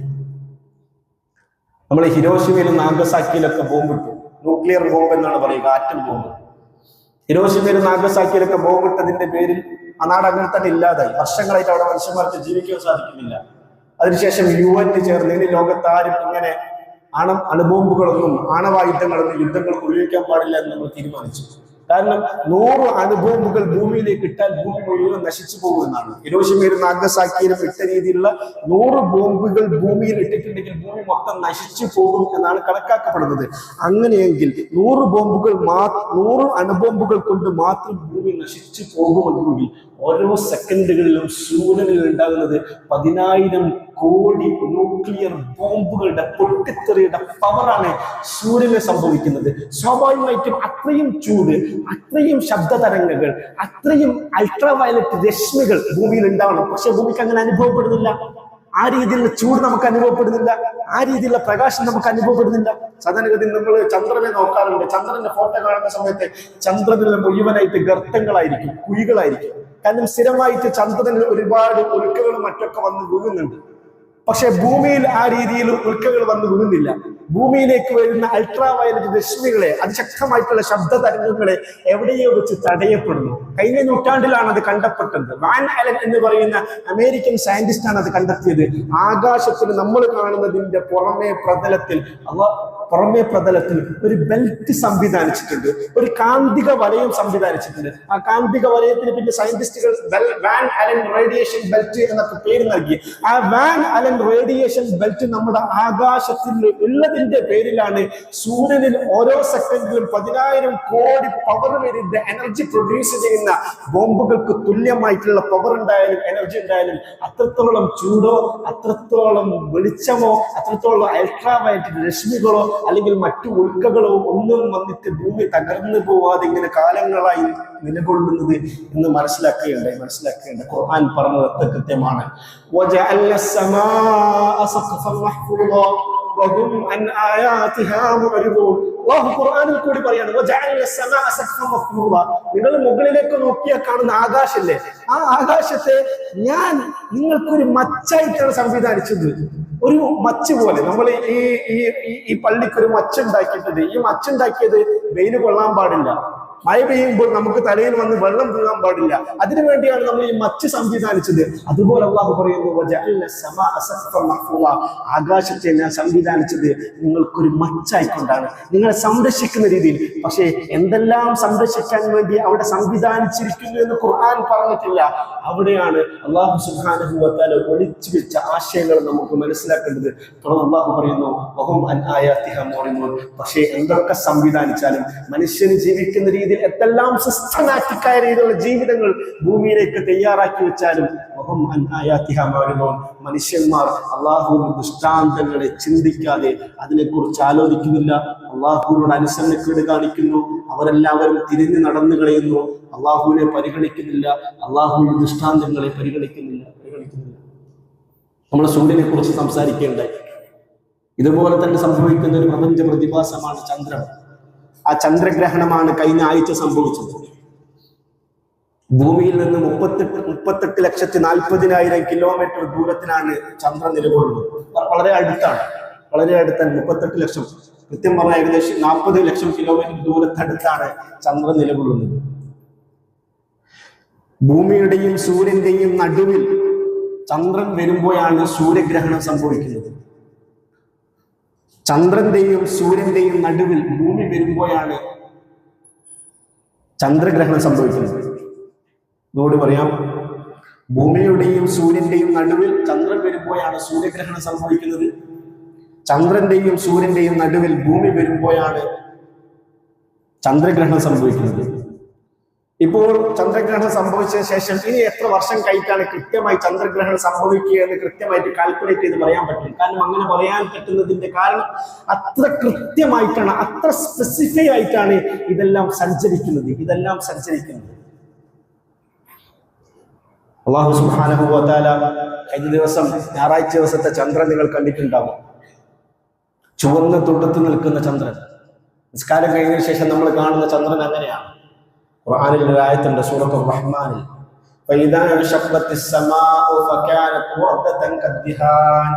നമ്മളെ ഹിരോഷിമയിലും നാഗസാക്കിയിലൊക്കെ ബോംബിട്ടു. ന്യൂക്ലിയർ ബോംബ് എന്നാണ് പറയുക, ആറ്റം ബോംബ്. ഹിരോഷിമയിലും നാഗസാക്കിയിലൊക്കെ ബോംബിട്ടതിന്റെ പേരിൽ ആ നാട് അങ്ങനെ തന്നെ ഇല്ലാതായി. വർഷങ്ങളായിട്ട് അവിടെ മനുഷ്യന്മാർക്ക് ജീവിക്കാൻ സാധിക്കുന്നില്ല. അതിനുശേഷം UN ചേർന്ന് ഇനി ലോകത്താരും ഇങ്ങനെ അണുബോംബുകളൊന്നും ആണവായുധങ്ങളൊന്നും യുദ്ധങ്ങൾക്ക് ഉപയോഗിക്കാൻ പാടില്ല എന്ന് നമ്മൾ തീരുമാനിച്ചു. കാരണം 100 അണുബോംബുകൾ ഭൂമിയിലേക്ക് ഇട്ടാൽ ഭൂമി മുഴുവൻ നശിച്ചു പോകുമെന്നാണ്. ഹിരോഷിമയിലും നാഗസാക്കിയിലും ഇട്ട രീതിയിലുള്ള 100 ബോംബുകൾ ഭൂമിയിൽ ഇട്ടിട്ടുണ്ടെങ്കിൽ ഭൂമി മൊത്തം നശിച്ചു പോകും എന്നാണ് കണക്കാക്കപ്പെടുന്നത്. അങ്ങനെയെങ്കിൽ 100 അണുബോംബുകൾ കൊണ്ട് മാത്രം ഭൂമി നശിച്ചു പോകുമെങ്കിൽ ഓരോ സെക്കൻഡുകളിലും സൂര്യനിൽ ഉണ്ടാകുന്നത് 10,000 കോടി ന്യൂക്ലിയർ ബോംബുകളുടെ പൊട്ടിത്തെറിയുടെ പവറാണ് സൂര്യനെ സംഭവിക്കുന്നത്. സ്വാഭാവികമായിട്ടും അത്രയും ചൂട്, അത്രയും ശബ്ദ തരംഗങ്ങൾ, അത്രയും അൾട്രാവയലറ്റ് രശ്മികൾ ഭൂമിയിൽ ഉണ്ടാവണം. പക്ഷെ ഭൂമിക്ക് അങ്ങനെ അനുഭവപ്പെടുന്നില്ല. ആ രീതിയിലുള്ള ചൂട് നമുക്ക് അനുഭവപ്പെടുന്നില്ല, ആ രീതിയിലുള്ള പ്രകാശം നമുക്ക് അനുഭവപ്പെടുന്നില്ല. സാധാരണഗതിയിൽ നമ്മൾ ചന്ദ്രനെ നോക്കാറുണ്ട്. ചന്ദ്രന്റെ ഫോട്ടോ കാണുന്ന സമയത്ത് ചന്ദ്രനിൽ മുഴുവനായിട്ട് ഗർത്തങ്ങളായിരിക്കും, കുഴികളായിരിക്കും. കാരണം സ്ഥിരമായിട്ട് ചന്ദ്രനിൽ ഒരുപാട് ഒഴുക്കുകളും മറ്റൊക്കെ വന്ന് വീഴുന്നുണ്ട്. പക്ഷെ ഭൂമിയിൽ ആ രീതിയിൽ ഉൽക്കകൾ വന്ന് വീഴുന്നില്ല. ഭൂമിയിലേക്ക് വരുന്ന അൾട്രാ വയലറ്റ് രശ്മികളെ, അതിശക്തമായിട്ടുള്ള ശബ്ദ തരംഗങ്ങളെ എവിടെയോ വെച്ച് തടയപ്പെടുന്നു. കഴിഞ്ഞ നൂറ്റാണ്ടിലാണ് അത് കണ്ടെപ്പെട്ടത്. വാൻ അലൻ എന്ന് പറയുന്ന അമേരിക്കൻ സയന്റിസ്റ്റ് ആണ് അത് കണ്ടെത്തിയത്. ആകാശത്തിൽ നമ്മൾ കാണുന്നതിന്റെ പുറമേ പ്രതലത്തിൽ ഒരു ബെൽറ്റ് സംവിധാനിച്ചിട്ടുണ്ട്, ഒരു കാന്തിക വലയം സംവിധാനിച്ചിട്ടുണ്ട്. ആ കാന്തിക വലയത്തിന് പിന്നെ സയന്റിസ്റ്റുകൾ വാൻ അലൻ റേഡിയേഷൻ ബെൽറ്റ് എന്നൊക്കെ പേര് നൽകി. ആ വാൻ അലൻ റേഡിയേഷൻ ബെൽറ്റ് നമ്മുടെ ആകാശത്തിൽ ഉള്ളതിന്റെ പേരിലാണ് സൂര്യനിൽ ഓരോ സെക്കൻഡിലും 10,000 കോടി പവർ വരുന്ന എനർജി പ്രൊഡ്യൂസ് ചെയ്യുന്ന ബോംബുകൾക്ക് തുല്യമായിട്ടുള്ള പവർ ഉണ്ടായാലും എനർജി ഉണ്ടായാലും അത്രത്തോളം ചൂടോ, അത്രത്തോളം വെളിച്ചമോ, അത്രത്തോളം അൾട്രാ വയലറ്റ് രശ്മികളോ അല്ലെങ്കിൽ മറ്റു ഉൽക്കകളോ ഒന്നും വന്നിട്ട് ഭൂമി തകർന്നു പോവാതെ ഇങ്ങനെ കാലങ്ങളായി നിലകൊള്ളുന്നത് എന്ന് മനസ്സിലാക്കേണ്ട ഖുർആൻ പറഞ്ഞത് അത്ര കൃത്യമാണ്. ഖുർആനിൽ കൂടി പറയാണ്, നിങ്ങൾ മുകളിലേക്ക് നോക്കിയാൽ കാണുന്ന ആകാശല്ലേ, ആ ആകാശത്തെ ഞാൻ നിങ്ങൾക്കൊരു മച്ചായിട്ടാണ് സംവിധാനിച്ചത്. ഒരു മച്ച് പോലെ നമ്മൾ ഈ പള്ളിക്ക് ഒരു മച്ചുണ്ടാക്കിയിട്ടുണ്ട്. ഈ മച്ചുണ്ടാക്കിയത് വെയിൽ കൊള്ളാൻ പാടില്ല, മഴ പെയ്യുമ്പോൾ നമുക്ക് തലയിൽ വന്ന് വെള്ളം വീഴാൻ പാടില്ല. അതിനുവേണ്ടിയാണ് നമ്മൾ ഈ മച്ച് സംവിധാനിച്ചത്. അതുപോലെ അല്ലാഹു പറയുന്നു, ആകാശത്തെ ഞാൻ സംവിധാനിച്ചത് നിങ്ങൾക്കൊരു മച്ചായിക്കൊണ്ടാണ്, നിങ്ങളെ സംരക്ഷിക്കുന്ന രീതിയിൽ. പക്ഷേ എന്തെല്ലാം സംരക്ഷിക്കാൻ വേണ്ടി അവിടെ സംവിധാനിച്ചിരിക്കുന്നു എന്ന് ഖുർആൻ പറഞ്ഞിട്ടില്ല. അവിടെയാണ് അല്ലാഹു സുബ്ഹാനഹു വ തആല ഒളിച്ചു വെച്ച ആശയങ്ങൾ നമുക്ക് മനസ്സിലാക്കേണ്ടത്. അല്ലാഹു പറയുന്നു, പക്ഷേ എന്തൊക്കെ സംവിധാനിച്ചാലും മനുഷ്യന് ജീവിക്കുന്ന രീതി എല്ലാം സിസ്റ്റമാറ്റിക്കായ രീതിയിലുള്ള ജീവിതങ്ങൾ ഭൂമിയിലേക്ക് തയ്യാറാക്കി വെച്ചാലും മനുഷ്യന്മാർ അള്ളാഹുവിന്റെ ദൃഷ്ടാന്തങ്ങളെ ചിന്തിക്കാതെ അതിനെക്കുറിച്ച് ആലോചിക്കുന്നില്ല. അള്ളാഹുവിനോട് അനുസരണക്കേട് കാണിക്കുന്നു. അവരെല്ലാവരും തിരിഞ്ഞു നടന്നു കളയുന്നു. അള്ളാഹുവിനെ പരിഗണിക്കുന്നില്ല, അള്ളാഹുവിന്റെ ദൃഷ്ടാന്തങ്ങളെ പരിഗണിക്കുന്നില്ല. നമ്മൾ സൂര്യനെ കുറിച്ച് സംസാരിക്കേണ്ടായി. ഇതുപോലെ തന്നെ സംഭവിക്കുന്ന ഒരു പ്രപഞ്ച പ്രതിഭാസമാണ് ചന്ദ്രൻ. ആ ചന്ദ്രഗ്രഹണമാണ് കഴിഞ്ഞ ആഴ്ച സംഭവിച്ചത്. ഭൂമിയിൽ നിന്ന് 38,40,000 കിലോമീറ്റർ ദൂരത്തിലാണ് ചന്ദ്രൻ നിലകൊള്ളുന്നത്. വളരെ അടുത്താണ്. 38 ലക്ഷം, കൃത്യം പറഞ്ഞാൽ ഏകദേശം 40 ലക്ഷം കിലോമീറ്റർ ദൂരത്തടുത്താണ് ചന്ദ്രൻ നിലകൊള്ളുന്നത്. ഭൂമിയുടെയും സൂര്യന്റെയും നടുവിൽ ചന്ദ്രൻ വരുമ്പോഴാണ് സൂര്യഗ്രഹണം സംഭവിക്കുന്നത്. ചന്ദ്രന്റെയും സൂര്യന്റെയും നടുവിൽ ഭൂമി വരുമ്പോഴാണ് ചന്ദ്രഗ്രഹണം സംഭവിക്കുന്നത്. ഇതോട് പറയാം, ഭൂമിയുടെയും സൂര്യന്റെയും നടുവിൽ ചന്ദ്രൻ വരുമ്പോഴാണ് സൂര്യഗ്രഹണം സംഭവിക്കുന്നത്. ചന്ദ്രന്റെയും സൂര്യന്റെയും നടുവിൽ ഭൂമി വരുമ്പോഴാണ് ചന്ദ്രഗ്രഹണം സംഭവിക്കുന്നത്. ഇപ്പോൾ ചന്ദ്രഗ്രഹണം സംഭവിച്ച ശേഷം ഇനി എത്ര വർഷം കഴിഞ്ഞാണ് കൃത്യമായി ചന്ദ്രഗ്രഹണം സംഭവിക്കുക എന്ന് കൃത്യമായിട്ട് കാൽക്കുലേറ്റ് ചെയ്ത് പറയാൻ പറ്റും. കാരണം അങ്ങനെ പറയാൻ പറ്റുന്നതിന്റെ കാരണം അത്ര കൃത്യമായിട്ടാണ്, അത്ര സ്പെസിഫൈ ആയിട്ടാണ് ഇതെല്ലാം സഞ്ചരിക്കുന്നത്. അല്ലാഹു സുബ്ഹാനഹു വ തആല കഴിഞ്ഞ ദിവസം ഞായറാഴ്ച ദിവസത്തെ ചന്ദ്രൻ നിങ്ങൾ കണ്ടിട്ടുണ്ടാവും. ചുവന്ന തുടുത്ത് നിൽക്കുന്ന ചന്ദ്രൻ. നിസ്കാരം കഴിഞ്ഞ ശേഷം നമ്മൾ കാണുന്ന ചന്ദ്രൻ അങ്ങനെയാണ്. ഖുർആനിൽ ഒരു ആയത്തുണ്ട്, സൂറത്തുർ റഹ്മാനിൽ, ഫൈദാ ഇൻശഖ്ഖത്തിസ് സമാഉ ഫകാനത് വറദതൻ കദ്ദിഹാൻ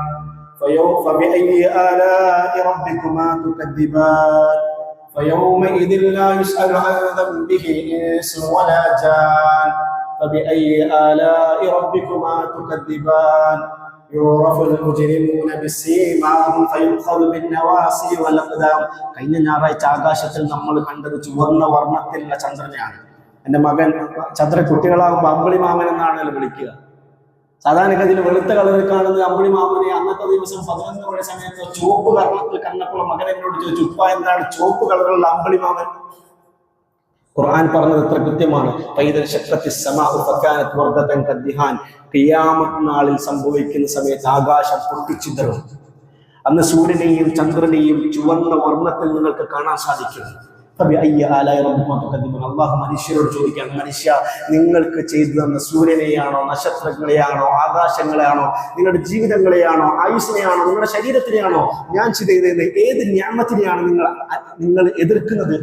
ഫബിഅയ്യി ആലാഇ റബ്ബികുമാ തുകദ്ദിബാൻ ഫയൗമഇദിൻ ലാ യുസ്അലു അൻ ദംബിഹി ഇൻസുൻ വലാ ജാൻ ഫബിഅയ്യി ആലാഇ റബ്ബികുമാ തുകദ്ദിബാൻ യുറഫുൽ മുജ്രിമൂന ബിസീമാഹും ഫയുഖദു ബിന്നവാസി വൽ അഖ്ദാം. കഴിഞ്ഞ ഞായറാഴ്ച ആകാശത്തിൽ നമ്മൾ കണ്ടത് ചുവന്ന വർണ്ണത്തിലുള്ള ചന്ദ്രനെയാണ്. എൻ്റെ മകൻ ചന്ദ്ര കുട്ടികളാകുമ്പോൾ അമ്പിളി മാമൻ എന്നാണല്ലോ വിളിക്കുക. സാധാരണഗതിയിൽ വെളുത്ത കളറിൽ കാണുന്ന അമ്പിളി മാമനെ അന്നത്തെ ദിവസം 11 മണി സമയത്ത് ചുവപ്പ് കളറിൽ കണ്ടപ്പോൾ മകൻ എന്നോട് ചോദിച്ചു, ഉപ്പ എന്താണ് ചുവപ്പ് കളറിലുള്ള അമ്പിളി മാമൻ? ഖുർആൻ പറഞ്ഞത് എത്ര കൃത്യമാണ്. ഖിയാമത്ത് നാളിൽ സംഭവിക്കുന്ന സമയത്ത് ആകാശം പൊട്ടിച്ചിതറും. അന്ന് സൂര്യനെയും ചന്ദ്രനെയും ചുവന്ന വർണ്ണത്തിൽ നിങ്ങൾക്ക് കാണാൻ സാധിക്കും. അള്ളാഹു മനുഷ്യരോട് ചോദിക്കാൻ, മനുഷ്യ നിങ്ങൾക്ക് ചെയ്തു തന്ന സൂര്യനെയാണോ, നക്ഷത്രങ്ങളെയാണോ, ആകാശങ്ങളെയാണോ, നിങ്ങളുടെ ജീവിതങ്ങളെയാണോ, ആയുസ്സിനെയാണോ, നിങ്ങളുടെ ശരീരത്തിനെയാണോ ഞാൻ ചെയ്തത്? ഏത് നിഅമത്തിനെയാണ് നിങ്ങൾ എതിർക്കുന്നത്?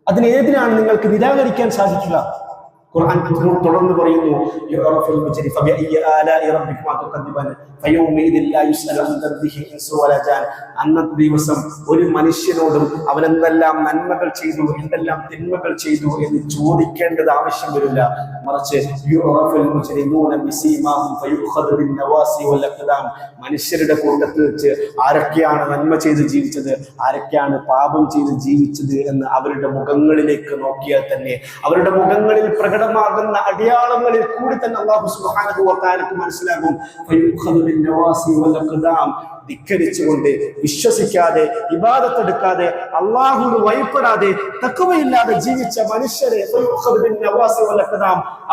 അതിനേതിനാണ് നിങ്ങൾക്ക് നിരാകരിക്കാൻ സാധിക്കുക? ഖുർആൻ തുടർന്ന് പറയുന്നു അന്നത്തെ ദിവസം ഒരു മനുഷ്യനോടും അവൻ എന്തെല്ലാം നന്മകൾ ചെയ്തു എന്തെല്ലാം തിന്മകൾ ചെയ്തു എന്ന് ചോദിക്കേണ്ടത് ആവശ്യം വരില്ല. മറിച്ച് മനുഷ്യരുടെ കൂട്ടത്തിൽ വെച്ച് ആരൊക്കെയാണ് നന്മ ചെയ്ത് ജീവിച്ചത്, ആരൊക്കെയാണ് പാപം ചെയ്ത് ജീവിച്ചത് എന്ന് അവരുടെ മുഖങ്ങളിലേക്ക് നോക്കിയാൽ തന്നെ അവരുടെ മുഖങ്ങളിൽ പ്രകടമാകുന്ന അടയാളങ്ങളിൽ കൂടി തന്നെ അല്ലാഹു സുബ്ഹാനഹു വ തആലക്ക് മനസ്സിലാകും. ധിക്കരിച്ചുകൊണ്ട്, വിശ്വസിക്കാതെ, ഇബാദത്ത് എടുക്കാതെ, അള്ളാഹുവിന് വഴിപ്പെടാതെ, തഖ്വയില്ലാതെ ജീവിച്ച മനുഷ്യരെ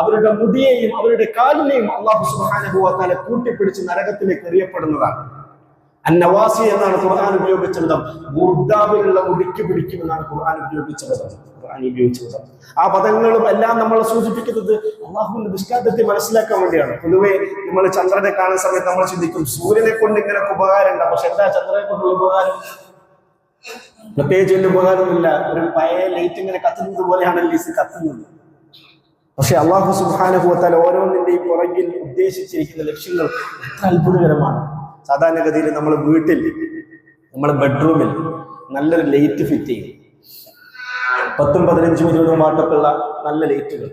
അവരുടെ മുടിയെയും അവരുടെ കാലിനെയും അല്ലാഹു സുബ്ഹാനഹു വ തആല കൂട്ടിപ്പിടിച്ച് നരകത്തിലേക്ക് എറിയപ്പെടുന്നതാണ്. അന്നവാസി എന്നാണ് ഖുർആൻ ഉപയോഗിച്ച വിധം. മൂർദാവിലുള്ള മുടിക്ക് പിടിക്കുമെന്നാണ് ഖുർആൻ ഉപയോഗിച്ച വിധം. ആ പദങ്ങളും എല്ലാം നമ്മളെ സൂചിപ്പിക്കുന്നത് അള്ളാഹുവിന്റെ ദൃഷ്ടാന്തത്തെ മനസ്സിലാക്കാൻ വേണ്ടിയാണ്. പൊതുവെ നമ്മൾ ചന്ദ്രനെ കാണുന്ന സമയത്ത് നമ്മൾ ചിന്തിക്കും സൂര്യനെ കൊണ്ട് ഇങ്ങനെ ഉപകാരം ഉണ്ടാവും. പക്ഷെ എന്താ ചന്ദ്രനെ കൊണ്ടുള്ള ഉപകാരം? പ്രത്യേകിച്ച് വലിയ ഉപകാരമൊന്നുമില്ല. ഒരു പഴയ ലൈറ്റ് ഇങ്ങനെ കത്തുന്നത് പോലെയാണ് ലീസ് കത്തുന്നത്. പക്ഷെ അള്ളാഹു സുബ്ഹാനഹു വ തആല ഓരോന്നിന്റെയും പുറകിൽ ഉദ്ദേശിച്ചിരിക്കുന്ന ലക്ഷ്യങ്ങൾ എത്ര അത്ഭുതകരമാണ്. സാധാരണഗതിയിൽ നമ്മൾ വീട്ടിൽ, നമ്മുടെ ബെഡ്റൂമിൽ നല്ലൊരു ലൈറ്റ് ഫിറ്റ് ചെയ്യും. 10, 15, 20 വാട്ടൊക്കെ ഉള്ള നല്ല ലൈറ്റുകൾ.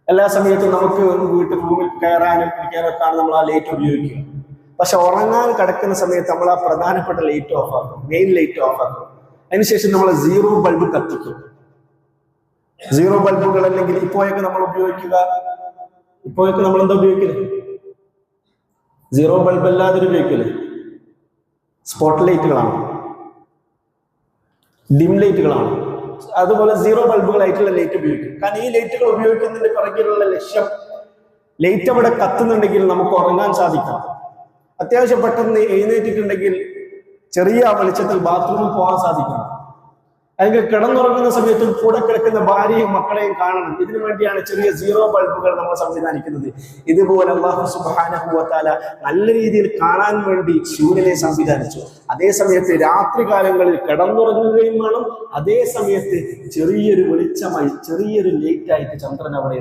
എല്ലാ സമയത്തും നമുക്ക് വീട്ടിൽ റൂമിൽ കയറാനും ഇരിക്കാനൊക്കെയാണ് നമ്മൾ ആ ലൈറ്റ് ഉപയോഗിക്കുക. പക്ഷെ ഉറങ്ങാൻ കിടക്കുന്ന സമയത്ത് നമ്മൾ ആ പ്രധാനപ്പെട്ട ലൈറ്റ് ഓഫ് ആക്കും, മെയിൻ ലൈറ്റ് ഓഫ് ആക്കും. അതിനുശേഷം നമ്മൾ സീറോ ബൾബ് കത്തിക്കും. സീറോ ബൾബുകൾ അല്ലെങ്കിൽ ഇപ്പോഴൊക്കെ നമ്മൾ ഉപയോഗിക്കുക, ഇപ്പോഴൊക്കെ നമ്മൾ എന്താ ഉപയോഗിക്കല്? സീറോ ബൾബ് അല്ലാതെ ഉപയോഗിക്കല് സ്പോട്ട് ലൈറ്റുകളാണ്, ഡിം ലൈറ്റുകളാണ്. അതുപോലെ സീറോ ബൾബുകളായിട്ടുള്ള ലൈറ്റ് ഉപയോഗിക്കും. കാരണം ഈ ലൈറ്റുകൾ ഉപയോഗിക്കുന്നതിന്റെ പിറകിലുള്ള ലക്ഷ്യം, ലൈറ്റ് അവിടെ കത്തുന്നുണ്ടെങ്കിൽ നമുക്ക് ഉറങ്ങാൻ സാധിക്കാം. അത്യാവശ്യം പെട്ടെന്ന് എഴുന്നേറ്റിട്ടുണ്ടെങ്കിൽ ചെറിയ വെളിച്ചത്തിൽ ബാത്റൂമിൽ പോകാൻ സാധിക്കണം. അല്ലെങ്കിൽ കിടന്നുറങ്ങുന്ന സമയത്തും കൂടെ കിടക്കുന്ന ഭാര്യയും മക്കളെയും കാണണം. ഇതിനു വേണ്ടിയാണ് ചെറിയ സീറോ ബൾബുകൾ നമ്മൾ സംവിധാനിക്കുന്നത്. ഇതുപോലെ അല്ലാഹു സുബ്ഹാനഹു വ തആല നല്ല രീതിയിൽ കാണാൻ വേണ്ടി സൂര്യനെ സംവിധാനിച്ചു. അതേ സമയത്ത് രാത്രി കാലങ്ങളിൽ കിടന്നുറങ്ങുകയും വേണം. അതേ സമയത്ത് ചെറിയൊരു വെളിച്ചമായി, ചെറിയൊരു ലൈറ്റ് ആയിട്ട് ചന്ദ്രൻ അവിടെ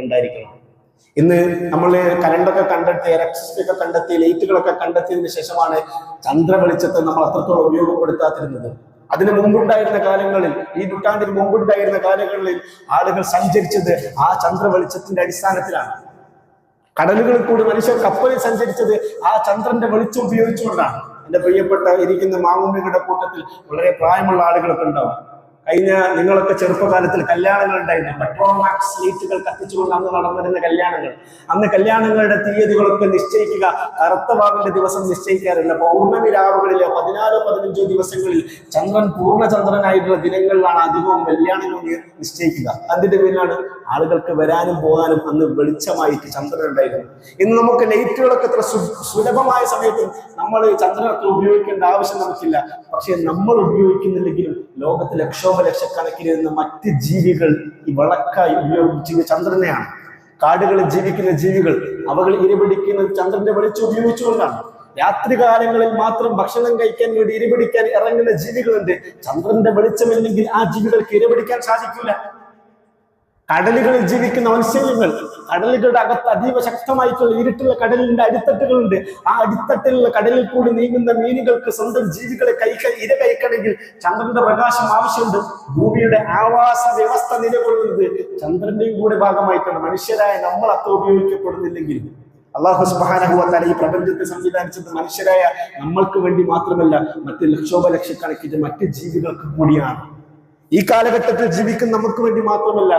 ഉണ്ടായിരിക്കണം. ഇന്ന് നമ്മൾ കറണ്ടൊക്കെ കണ്ടെത്തി, ഇലക്ട്രിസിറ്റി ഒക്കെ കണ്ടെത്തി, ലൈറ്റുകളൊക്കെ കണ്ടെത്തിയതിനു ശേഷമാണ് ചന്ദ്ര വെളിച്ചത്തെ നമ്മൾ അത്രത്തോളം ഉപയോഗപ്പെടുത്താതിരുന്നത്. അതിന് മുമ്പുണ്ടായിരുന്ന കാലങ്ങളിൽ, ഈ നൂറ്റാണ്ടിന് മുമ്പുണ്ടായിരുന്ന കാലങ്ങളിൽ ആളുകൾ സഞ്ചരിച്ചത് ആ ചന്ദ്ര വെളിച്ചത്തിന്റെ അടിസ്ഥാനത്തിലാണ്. കടലുകളിൽ കൂടി മനുഷ്യർ കപ്പലിൽ സഞ്ചരിച്ചത് ആ ചന്ദ്രന്റെ വെളിച്ചം ഉപയോഗിച്ചുകൊണ്ടാണ്. എന്റെ പ്രിയപ്പെട്ട ഇരിക്കുന്ന മാമുമ്മികളുടെ കൂട്ടത്തിൽ വളരെ പ്രായമുള്ള ആളുകളൊക്കെ ഉണ്ടാവും. കഴിഞ്ഞ നിങ്ങളൊക്കെ ചെറുപ്പകാലത്തിൽ കല്യാണങ്ങൾ ഉണ്ടായിരുന്നു. പെട്രോമാക്സ് ലൈറ്റുകൾ കത്തിച്ചുകൊണ്ട് അന്ന് നടന്നിരുന്ന കല്യാണങ്ങൾ. അന്ന് കല്യാണങ്ങളുടെ തീയതികളൊക്കെ നിശ്ചയിക്കുക കറുത്തവാവിന്റെ ദിവസം നിശ്ചയിക്കാറില്ല. പൗർണമി രാവുകളിലെ 14, 15 ദിവസങ്ങളിൽ ചന്ദ്രൻ പൂർണ്ണചന്ദ്രനായിട്ടുള്ള ദിനങ്ങളിലാണ് അധികവും കല്യാണങ്ങൾ നിശ്ചയിക്കുക. അതിന്റെ പേരിലാണ് ആളുകൾക്ക് വരാനും പോകാനും അന്ന് വെളിച്ചമായിട്ട് ചന്ദ്രൻ ഉണ്ടായിരുന്നു. ഇന്ന് നമുക്ക് ലൈറ്റുകളൊക്കെ എത്ര സുലഭമായ സമയത്തും നമ്മൾ ചന്ദ്രനൊക്കെ ഉപയോഗിക്കേണ്ട ആവശ്യം നമുക്കില്ല. പക്ഷെ നമ്മൾ ഉപയോഗിക്കുന്നില്ലെങ്കിലും ലോകത്ത് ലക്ഷക്കണക്കിന് മറ്റ് ജീവികൾ ഈ വിളക്കായി ഉപയോഗിച്ചത് ചന്ദ്രനെയാണ്. കാടുകളിൽ ജീവിക്കുന്ന ജീവികൾ അവകൾ ഇരപിടിക്കുന്നത് ചന്ദ്രന്റെ വെളിച്ചം ഉപയോഗിച്ചുകൊണ്ടാണ്. രാത്രികാലങ്ങളിൽ മാത്രം ഭക്ഷണം കഴിക്കാൻ വേണ്ടി ഇരപിടിക്കാൻ ഇറങ്ങുന്ന ജീവികളുണ്ട്. ചന്ദ്രന്റെ വെളിച്ചമില്ലെങ്കിൽ ആ ജീവികൾക്ക് ഇരപിടിക്കാൻ സാധിക്കില്ല. കടലുകളിൽ ജീവിക്കുന്ന മത്സ്യങ്ങൾ, കടലുകളുടെ അകത്ത് അതീവ ശക്തമായിട്ടുള്ള ഇരുട്ടുള്ള കടലിന്റെ അടിത്തട്ടുകളുണ്ട്. ആ അടിത്തട്ടിലുള്ള കടലിൽ കൂടി നീങ്ങുന്ന മീനുകൾക്ക് സ്വന്തം ജീവികളെ ഇര കഴിക്കണമെങ്കിൽ ചന്ദ്രന്റെ പ്രകാശം ആവശ്യമുണ്ട്. ഭൂമിയുടെ ആവാസ വ്യവസ്ഥ നിലകൊള്ളുന്നത് ചന്ദ്രന്റെയും കൂടെ ഭാഗമായിട്ടാണ്. മനുഷ്യരായ നമ്മൾ അത്ര ഉപയോഗിക്കപ്പെടുന്നില്ലെങ്കിൽ അല്ലാഹു സുബ്ഹാനഹു വ തആല ഈ പ്രപഞ്ചത്തെ സംവിധാനിച്ചത് മനുഷ്യരായ നമ്മൾക്ക് വേണ്ടി മാത്രമല്ല, മറ്റ് ലക്ഷക്കണക്കിന് മറ്റ് ജീവികൾക്ക് കൂടിയാണ്. ഈ കാലഘട്ടത്തിൽ ജീവിക്കുന്ന നമുക്ക് വേണ്ടി മാത്രമല്ല,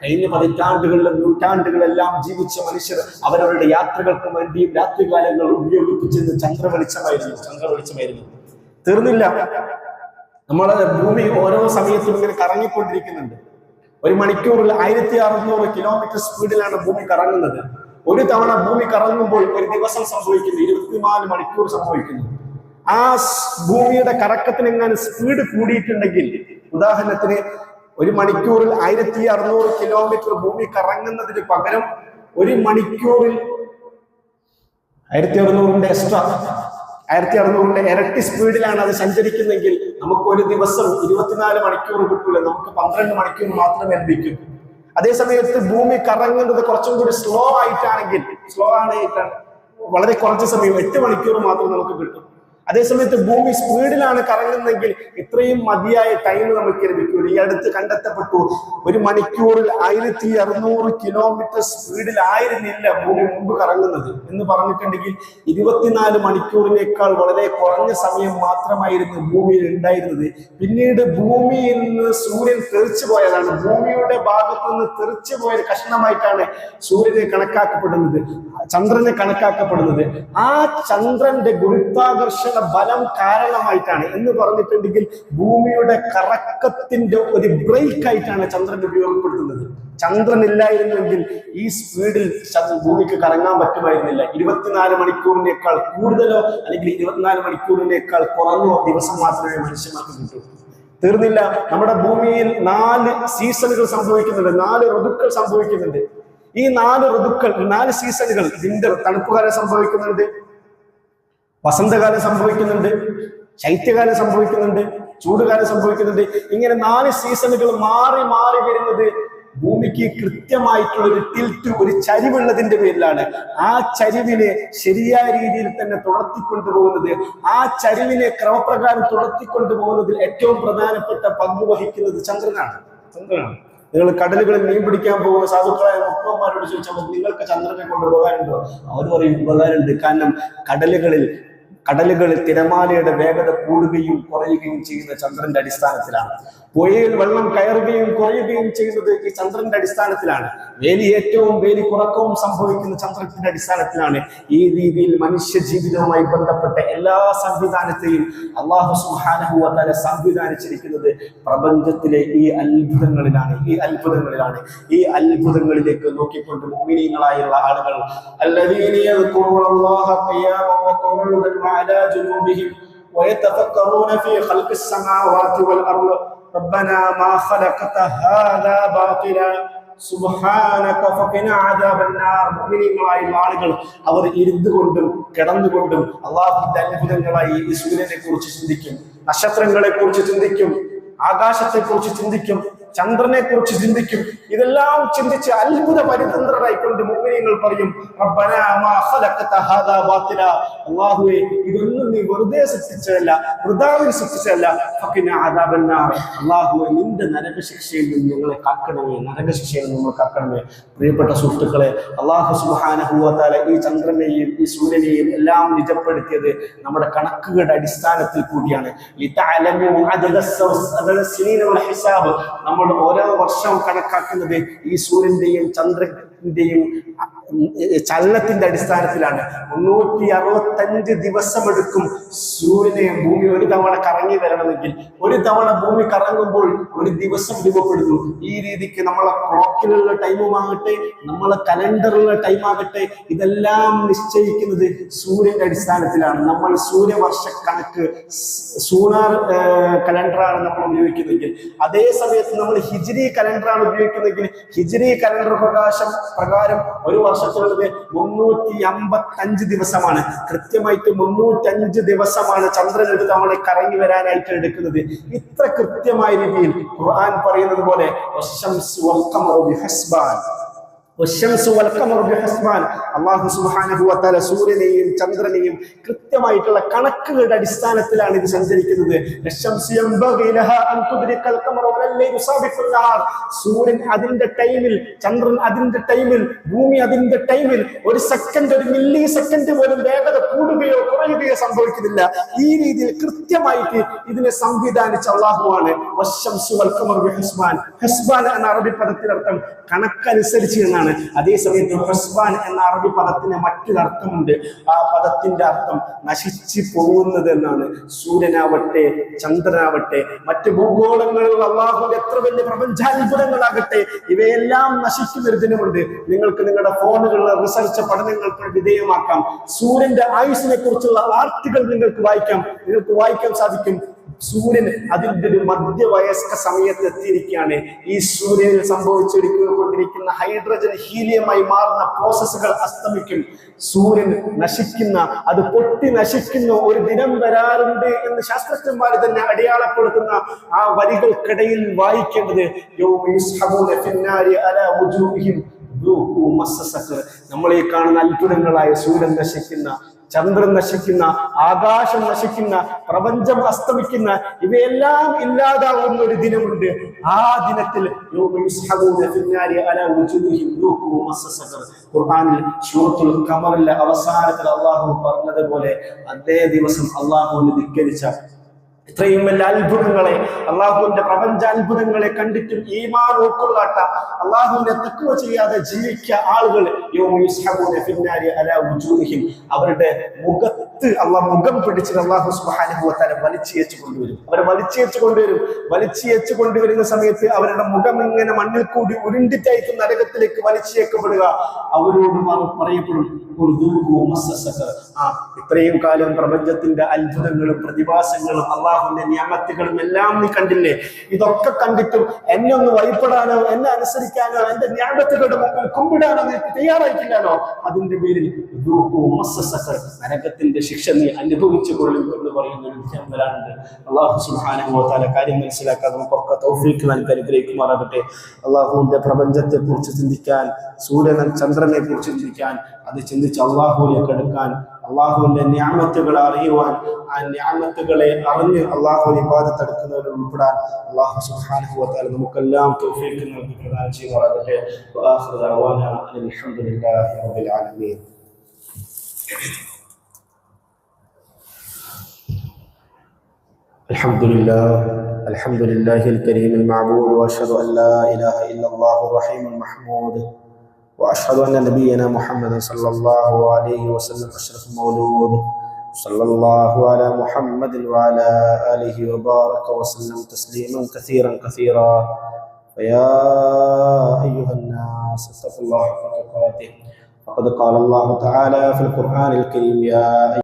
കഴിഞ്ഞ പതിറ്റാണ്ടുകളിലും നൂറ്റാണ്ടുകളെല്ലാം ജീവിച്ച മനുഷ്യർ അവരവരുടെ യാത്രകൾക്ക് വേണ്ടിയും രാത്രികാലങ്ങൾ ഉപയോഗിപ്പിച്ചത് ചന്ദ്രവെളിച്ചമായിരുന്നു. തീർന്നില്ല, നമ്മളെ ഭൂമി ഓരോ സമയത്തും ഇങ്ങനെ കറങ്ങിക്കൊണ്ടിരിക്കുന്നുണ്ട്. ഒരു മണിക്കൂറിൽ 1600 കിലോമീറ്റർ സ്പീഡിലാണ് ഭൂമി കറങ്ങുന്നത്. ഒരു തവണ ഭൂമി കറങ്ങുമ്പോൾ ഒരു ദിവസം സംഭവിക്കുന്നു, 24 മണിക്കൂർ സംഭവിക്കുന്നു. ആ ഭൂമിയുടെ കറക്കത്തിന് എങ്ങനെ സ്പീഡ് കൂടിയിട്ടുണ്ടെങ്കിൽ, ഉദാഹരണത്തിന് ഒരു മണിക്കൂറിൽ 1600 കിലോമീറ്റർ ഭൂമി കറങ്ങുന്നതിന് പകരം ഒരു മണിക്കൂറിൽ 1600ന്റെ ഇരട്ടി സ്പീഡിലാണ് അത് സഞ്ചരിക്കുന്നെങ്കിൽ നമുക്ക് ഒരു ദിവസം 24 മണിക്കൂർ കിട്ടൂല, നമുക്ക് 12 മണിക്കൂർ മാത്രമേ ലഭിക്കൂ. അതേ സമയത്ത് ഭൂമി കറങ്ങുന്നത് കുറച്ചും കൂടി സ്ലോ ആയിട്ടാണെങ്കിൽ വളരെ കുറച്ച് സമയം 8 മണിക്കൂർ മാത്രം നമുക്ക് കിട്ടും. അതേസമയത്ത് ഭൂമി സ്പീഡിലാണ് കറങ്ങുന്നതെങ്കിൽ ഇത്രയും മതിയായ ടൈം നമുക്ക് ലഭിക്കൂല. ഈ അടുത്ത് കണ്ടെത്തപ്പെട്ടു, 1 മണിക്കൂറിൽ 1600 കിലോമീറ്റർ സ്പീഡിലായിരുന്നില്ല ഭൂമി മുമ്പ് കറങ്ങുന്നത് എന്ന് പറഞ്ഞിട്ടുണ്ടെങ്കിൽ 24 മണിക്കൂറിനേക്കാൾ വളരെ കുറഞ്ഞ സമയം മാത്രമായിരുന്നു ഭൂമിയിൽ ഉണ്ടായിരുന്നത്. പിന്നീട് ഭൂമിയിൽ നിന്ന് സൂര്യൻ തെറിച്ചു പോയതാണ്, ഭൂമിയുടെ ഭാഗത്ത് നിന്ന് തെറിച്ചു പോയ കഷ്ണമായിട്ടാണ് സൂര്യനെ കണക്കാക്കപ്പെടുന്നത്, ചന്ദ്രനെ കണക്കാക്കപ്പെടുന്നത്. ആ ചന്ദ്രന്റെ ഗുരുത്വാകർഷണ ബലം കാരണമായിട്ടാണ് എന്ന് പറഞ്ഞിട്ടുണ്ടെങ്കിൽ ഭൂമിയുടെ കറക്കത്തിന്റെ ഒരു ബ്രേക്ക് ആയിട്ടാണ് ചന്ദ്രൻ ഉപയോഗപ്പെടുത്തുന്നത്. ചന്ദ്രൻ ഇല്ലായിരുന്നെങ്കിൽ ഈ സ്പീഡിൽ ഭൂമിക്ക് കറങ്ങാൻ പറ്റുമായിരുന്നില്ല. 24 മണിക്കൂറിനേക്കാൾ കൂടുതലോ അല്ലെങ്കിൽ 24 മണിക്കൂറിനേക്കാൾ കുറഞ്ഞോ ദിവസം മാത്രമേ മനുഷ്യന്മാർക്ക് കിട്ടൂ. തീർന്നില്ല, നമ്മുടെ ഭൂമിയിൽ 4 സീസണുകൾ സംഭവിക്കുന്നുണ്ട്, 4 ഋതുക്കൾ സംഭവിക്കുന്നുണ്ട്. ഈ 4 ഋതുക്കൾ, 4 സീസണുകൾ, വിന്റർ തണുപ്പുകാലം സംഭവിക്കുന്നുണ്ട്, വസന്തകാലം സംഭവിക്കുന്നുണ്ട്, ശൈത്യകാലം സംഭവിക്കുന്നുണ്ട്, ചൂടുകാലം സംഭവിക്കുന്നുണ്ട്. ഇങ്ങനെ 4 സീസണുകൾ മാറി മാറി വരുന്നത് ഭൂമിക്ക് കൃത്യമായിട്ടുള്ള ഒരു ടിൽറ്റ്, ഒരു ചരിവുള്ളതിന്റെ പേരിലാണ്. ആ ചരിവിനെ ശരിയായ രീതിയിൽ തന്നെ തുടർത്തിക്കൊണ്ടുപോകുന്നത്, ആ ചരിവിനെ ക്രമപ്രകാരം തുടർത്തിക്കൊണ്ടുപോകുന്നതിൽ ഏറ്റവും പ്രധാനപ്പെട്ട പങ്ക് വഹിക്കുന്നത് ചന്ദ്രനാണ്. നിങ്ങൾ കടലുകളിൽ മീൻ പിടിക്കാൻ പോകുന്ന സാധുക്കളായ മുപ്പന്മാരോട് ചോദിച്ചാൽ നിങ്ങൾക്ക് ചന്ദ്രനെ കൊണ്ട് ഉപകാരമുണ്ടോ? അവർ പറയും ഉപകാരമുണ്ട്. കാരണം കടലുകളിൽ തിരമാലയുടെ വേഗത കൂടുകയും കുറയുകയും ചെയ്യുന്ന ചന്ദ്രന്റെ അടിസ്ഥാനത്തിലാണ്. പുഴയിൽ വെള്ളം കയറുകയും കുറയുകയും ചെയ്യുന്നത് ഈ ചന്ദ്രന്റെ അടിസ്ഥാനത്തിലാണ്. വേലിയേറ്റവും വേലി കുറക്കവും സംഭവിക്കുന്ന ചന്ദ്രന്റെ അടിസ്ഥാനത്തിലാണ്. ഈ രീതിയിൽ മനുഷ്യ ജീവിതവുമായി ബന്ധപ്പെട്ട എല്ലാ സംവിധാനത്തെയും അല്ലാഹു സുബ്ഹാനഹു വ തആല സംവിധാനിച്ചിരിക്കുന്നത് പ്രപഞ്ചത്തിലെ ഈ അത്ഭുതങ്ങളിലാണ്. ഈ അത്ഭുതങ്ങളിലേക്ക് നോക്കിക്കൊണ്ട് മുഅ്മിനീങ്ങളായുള്ള ആളുകൾ അല്ലദീന യദ്കുറൂനല്ലാഹ ഖിയാമൻ വ ഖുഊദൻ വഅലാ ജുനൂബിഹിം വയതഫക്കറൂന ഫീ ഖൽഖിസ് സമാവാതി വൽ അർള് റബ്ബനാ മാ ഖലഖത ഹാദാ ബാതില സുബ്ഹാനക ഫഖിനാ അദാബന്നാർ. മുഅ്മിനീങ്ങളായുള്ള ആളുകൾ അവർ ഇരുന്നുകൊണ്ടും കിടന്നുകൊണ്ടും അല്ലാഹുവിന്റെ അത്ഭുതങ്ങളായി ഈ സൂര്യനെ കുറിച്ച് ചിന്തിക്കും, നക്ഷത്രങ്ങളെ കുറിച്ച് ചിന്തിക്കും, ആകാശത്തെ കുറിച്ച് ചിന്തിക്കും, ചന്ദ്രനെ കുറിച്ച് ചിന്തിക്കും. ഇതെല്ലാം ചിന്തിച്ച് അത്ഭുത പരിതന്ത്രരായിക്കൊണ്ട് മുഅ്മിനീങ്ങൾ പറയും, റബ്ബനാ മാ ഖലഖത ഹാദാ ബാതില, അല്ലാഹുവേ ഇതൊന്നും നീ വെറുതെ സൃഷ്ടിച്ചതല്ല, വൃഥാവിൽ സൃഷ്ടിച്ചതല്ല. ഫഖിനാ അദാബന്നാർ, അല്ലാഹുവേ നിന്റെ നരകശിക്ഷയിൽ നിന്ന് ഞങ്ങളെ കാക്കണമേ, നരകശിക്ഷയിൽ നിന്ന് നമ്മൾ കാക്കണമേ. പ്രിയപ്പെട്ട സുഹൃത്തുക്കളെ, അല്ലാഹു സുബ്ഹാനഹു വ തആല ഈ ചന്ദ്രനെയും ഈ സൂര്യനെയും എല്ലാം നിജപ്പെടുത്തിയത് നമ്മുടെ കണക്കുകളുടെ അടിസ്ഥാനത്തിൽ കൂടിയാണ്. ലിതഅലമു അദദസ്സിനീന വൽ ഹിസാബ്, നമ്മൾ ഓരോ വർഷവും കണക്കാക്കുന്നത് ഈ സൂര്യന്റെയും ചന്ദ്രന്റെയും ചലനത്തിന്റെ അടിസ്ഥാനത്തിലാണ്. 365 ദിവസമെടുക്കും സൂര്യനെയും ഭൂമി ഒരു തവണ കറങ്ങി വരണമെങ്കിൽ. ഒരു തവണ ഭൂമി കറങ്ങുമ്പോൾ ഒരു ദിവസം രൂപപ്പെടുന്നു. ഈ രീതിക്ക് നമ്മളെ ക്ലോക്കിലുള്ള ടൈമുമാകട്ടെ, നമ്മളെ കലണ്ടറിലുള്ള ടൈമാകട്ടെ, ഇതെല്ലാം നിശ്ചയിക്കുന്നത് സൂര്യന്റെ അടിസ്ഥാനത്തിലാണ്. നമ്മൾ സൂര്യവർഷ കണക്ക് സൂണാർ കലണ്ടറാണ് നമ്മൾ ഉപയോഗിക്കുന്നതെങ്കിൽ, അതേ സമയത്ത് നമ്മൾ ഹിജ്രി കലണ്ടറാണ് ഉപയോഗിക്കുന്നതെങ്കിൽ ഹിജ്രി കലണ്ടർ പ്രകാരം ഒരു വർഷത്തുള്ളത് 355 ദിവസമാണ്. കൃത്യമായിട്ട് 305 ദിവസമാണ് ചന്ദ്രൻ ഒരു തവണ കറങ്ങി വരാനായിട്ട് എടുക്കുന്നത്. ഇത്ര കൃത്യമായ രീതിയിൽ ഖുർആൻ പറയുന്നത് പോലെ അല്ലാഹു സുബ്ഹാനഹു വ തആല സൂര്യനെയും ചന്ദ്രനെയും കൃത്യമായിട്ടുള്ള കണക്കുകളുടെ അടിസ്ഥാനത്തിലാണ് ഇത് സഞ്ചരിക്കുന്നത്. സൂര്യൻ അതിന്റെ ടൈമിൽ, ചന്ദ്രൻ അതിന്റെ ടൈമിൽ, ഭൂമി അതിന്റെ ടൈമിൽ ഒരു സെക്കൻഡ്, ഒരു മില്ലി സെക്കൻഡ് പോലും വേഗത കൂടുകയോ കുറയുകയോ സംഭവിക്കുന്നില്ല. ഈ രീതിയിൽ കൃത്യമായിട്ട് ഇതിനെ സംവിധാനിച്ച അല്ലാഹുവാണ്. ഹസ്ബാൻ എന്ന അറബി പദത്തിനർത്ഥം കണക്കനുസരിച്ച് എന്നാണ്. അതേസമയത്ത് ഹസ്ബാൻ എന്ന അറബി പദത്തിന് മറ്റൊരർത്ഥമുണ്ട്. ആ പദത്തിന്റെ അർത്ഥം നശിച്ചു പോകുന്നത് എന്നാണ്. സൂര്യനാവട്ടെ, ചന്ദ്രനാവട്ടെ, മറ്റ് ഭൂഗോളങ്ങളിലുള്ള അല്ലാഹുവിന്റെ എത്ര വലിയ പ്രപഞ്ചാത്ഭുതങ്ങളാകട്ടെ, ഇവയെല്ലാം നശിക്കുന്നൊരു ദിനമുണ്ട്. നിങ്ങൾക്ക് നിങ്ങളുടെ ഫോണുകളിലെ റിസർച്ച് പഠനങ്ങൾക്ക് വിധേയമാക്കാം. സൂര്യന്റെ ആയുസ്സിനെ കുറിച്ചുള്ള ആർട്ടിക്കിൾ നിങ്ങൾക്ക് വായിക്കാൻ സാധിക്കും. സൂര്യൻ അതിൻ്റെ ഒരു മധ്യവയസ്ക സമയത്ത് എത്തിയിരിക്കുകയാണ്. ഈ സൂര്യനിൽ സംഭവിച്ചുകൊണ്ടിരിക്കുന്ന ഹൈഡ്രജൻ ഹീലിയമായി മാറുന്ന പ്രോസസ്സുകൾ അസ്തമിക്കും. സൂര്യൻ നശിക്കുന്ന, അത് പൊട്ടി നശിക്കുന്ന ഒരു ദിനം വരാറുണ്ട് എന്ന് ശാസ്ത്രജ്ഞന്മാർ തന്നെ അടയാളപ്പെടുത്തുന്ന ആ വരികൾക്കിടയിൽ വായിക്കേണ്ടത് നമ്മളീ കാണുന്ന അത്ഭുതങ്ങളായ സൂര്യൻ നശിക്കുന്ന, ചന്ദ്രൻ നശിക്കുന്ന, ആകാശം നശിക്കുന്ന, പ്രപഞ്ചം അസ്തമിക്കുന്ന, ഇവയെല്ലാം ഇല്ലാതാവുന്ന ഒരു ദിനമുണ്ട്. ആ ദിനത്തിൽ ഖുർആനിൽ സൂറത്തുൽ ഖമറിലെ അവസാനത്തിൽ അള്ളാഹു പറഞ്ഞതുപോലെ അതേ ദിവസം അള്ളാഹുവിനെ ധിക്കരിച്ച ഇത്രയും വലിയ അത്ഭുതങ്ങളെ, അള്ളാഹുവിന്റെ പ്രപഞ്ച അത്ഭുതങ്ങളെ കണ്ടിട്ടും ഈമാൻ ഉൾക്കൊള്ളാത്ത, അള്ളാഹുവിനെ തഖ്വ ചെയ്യാതെ ജീവിക്ക ആളുകൾ അവരുടെ മുഖത്ത് മുഖം പിടിച്ചിട്ട് അള്ളാഹു സുബ്ഹാനഹു വ തആല വലിച്ചേച്ചു കൊണ്ടുവരും. അവരെ വലിച്ചേച്ചു കൊണ്ടുവരുന്ന സമയത്ത് അവരുടെ മുഖം ഇങ്ങനെ മണ്ണിൽ കൂടി ഉരുണ്ടിട്ടായിരിക്കും നരകത്തിലേക്ക് വലിച്ചേക്കപ്പെടുക. അവരോട് പറയപ്പെടും, ഇത്രയും കാലം പ്രപഞ്ചത്തിന്റെ അത്ഭുതങ്ങളും പ്രതിഭാസങ്ങളും അള്ളാഹുവിന്റെ നിയമത്തുകളും എല്ലാം നീ കണ്ടില്ലേ? ഇതൊക്കെ കണ്ടിട്ടും എന്നെ ഒന്ന് വഴിപ്പെടാനോ, എന്നെ അനുസരിക്കാനോ, എന്റെ നിയമത്തുകളുടെ മുമ്പിൽ കുമ്പിടാനോ നീ തയ്യാറായിട്ടില്ലാലോ? അതിന്റെ പേരിൽ നരകത്തിന്റെ ശിക്ഷ നീ അനുഭവിച്ചു കൊള്ളും എന്ന് പറയുന്ന ഒരു വിഷയം വരാനുണ്ട്. അള്ളാഹു സുബ്ഹാനഹു വ തആല കാര്യം മനസ്സിലാക്കാൻ നമുക്കൊക്കെ തൗഫീഖ് നൽകി അനുഗ്രഹിക്കുമാറാകട്ടെ. അള്ളാഹുവിന്റെ പ്രപഞ്ചത്തെ കുറിച്ച് ചിന്തിക്കാൻ, സൂര്യനെ ചന്ദ്രനെ കുറിച്ച് ചിന്തിക്കാൻ, അത് ചിന്തിച്ച് അള്ളാഹുവിലേക്ക് എടുക്കാൻ, അള്ളാഹുവിന്റെ നിഅമത്തുകൾ അറിയുവാൻ, ആ നിഅമത്തുകളെ അറിഞ്ഞ് അള്ളാഹുവിനെ ഇബാദത്ത് എടുക്കുന്നവരിൽ ഉൾപ്പെടാൻ അള്ളാഹു സുബ്ഹാനഹു വ തആല നമുക്കെല്ലാം തൗഫീഖ് നൽകി പ്രദാനം ചെയ്യുമാറാകട്ടെ. വആഖിറു ദഅവാനാ അൽഹംദുലില്ലാഹി റബ്ബിൽ ആലമീൻ. الحمد لله الكريم المعبود واشهد ان لا اله الا الله الرحيم المحمود واشهد ان نبينا محمد صلى الله عليه وسلم اشرف مولود صلى الله على محمد وعلى اله وبارك وسلم تسليما كثيرا فيا ايها الناس اتقوا الله حق تقاته فقد قال الله تعالى في القرآن الكريم يا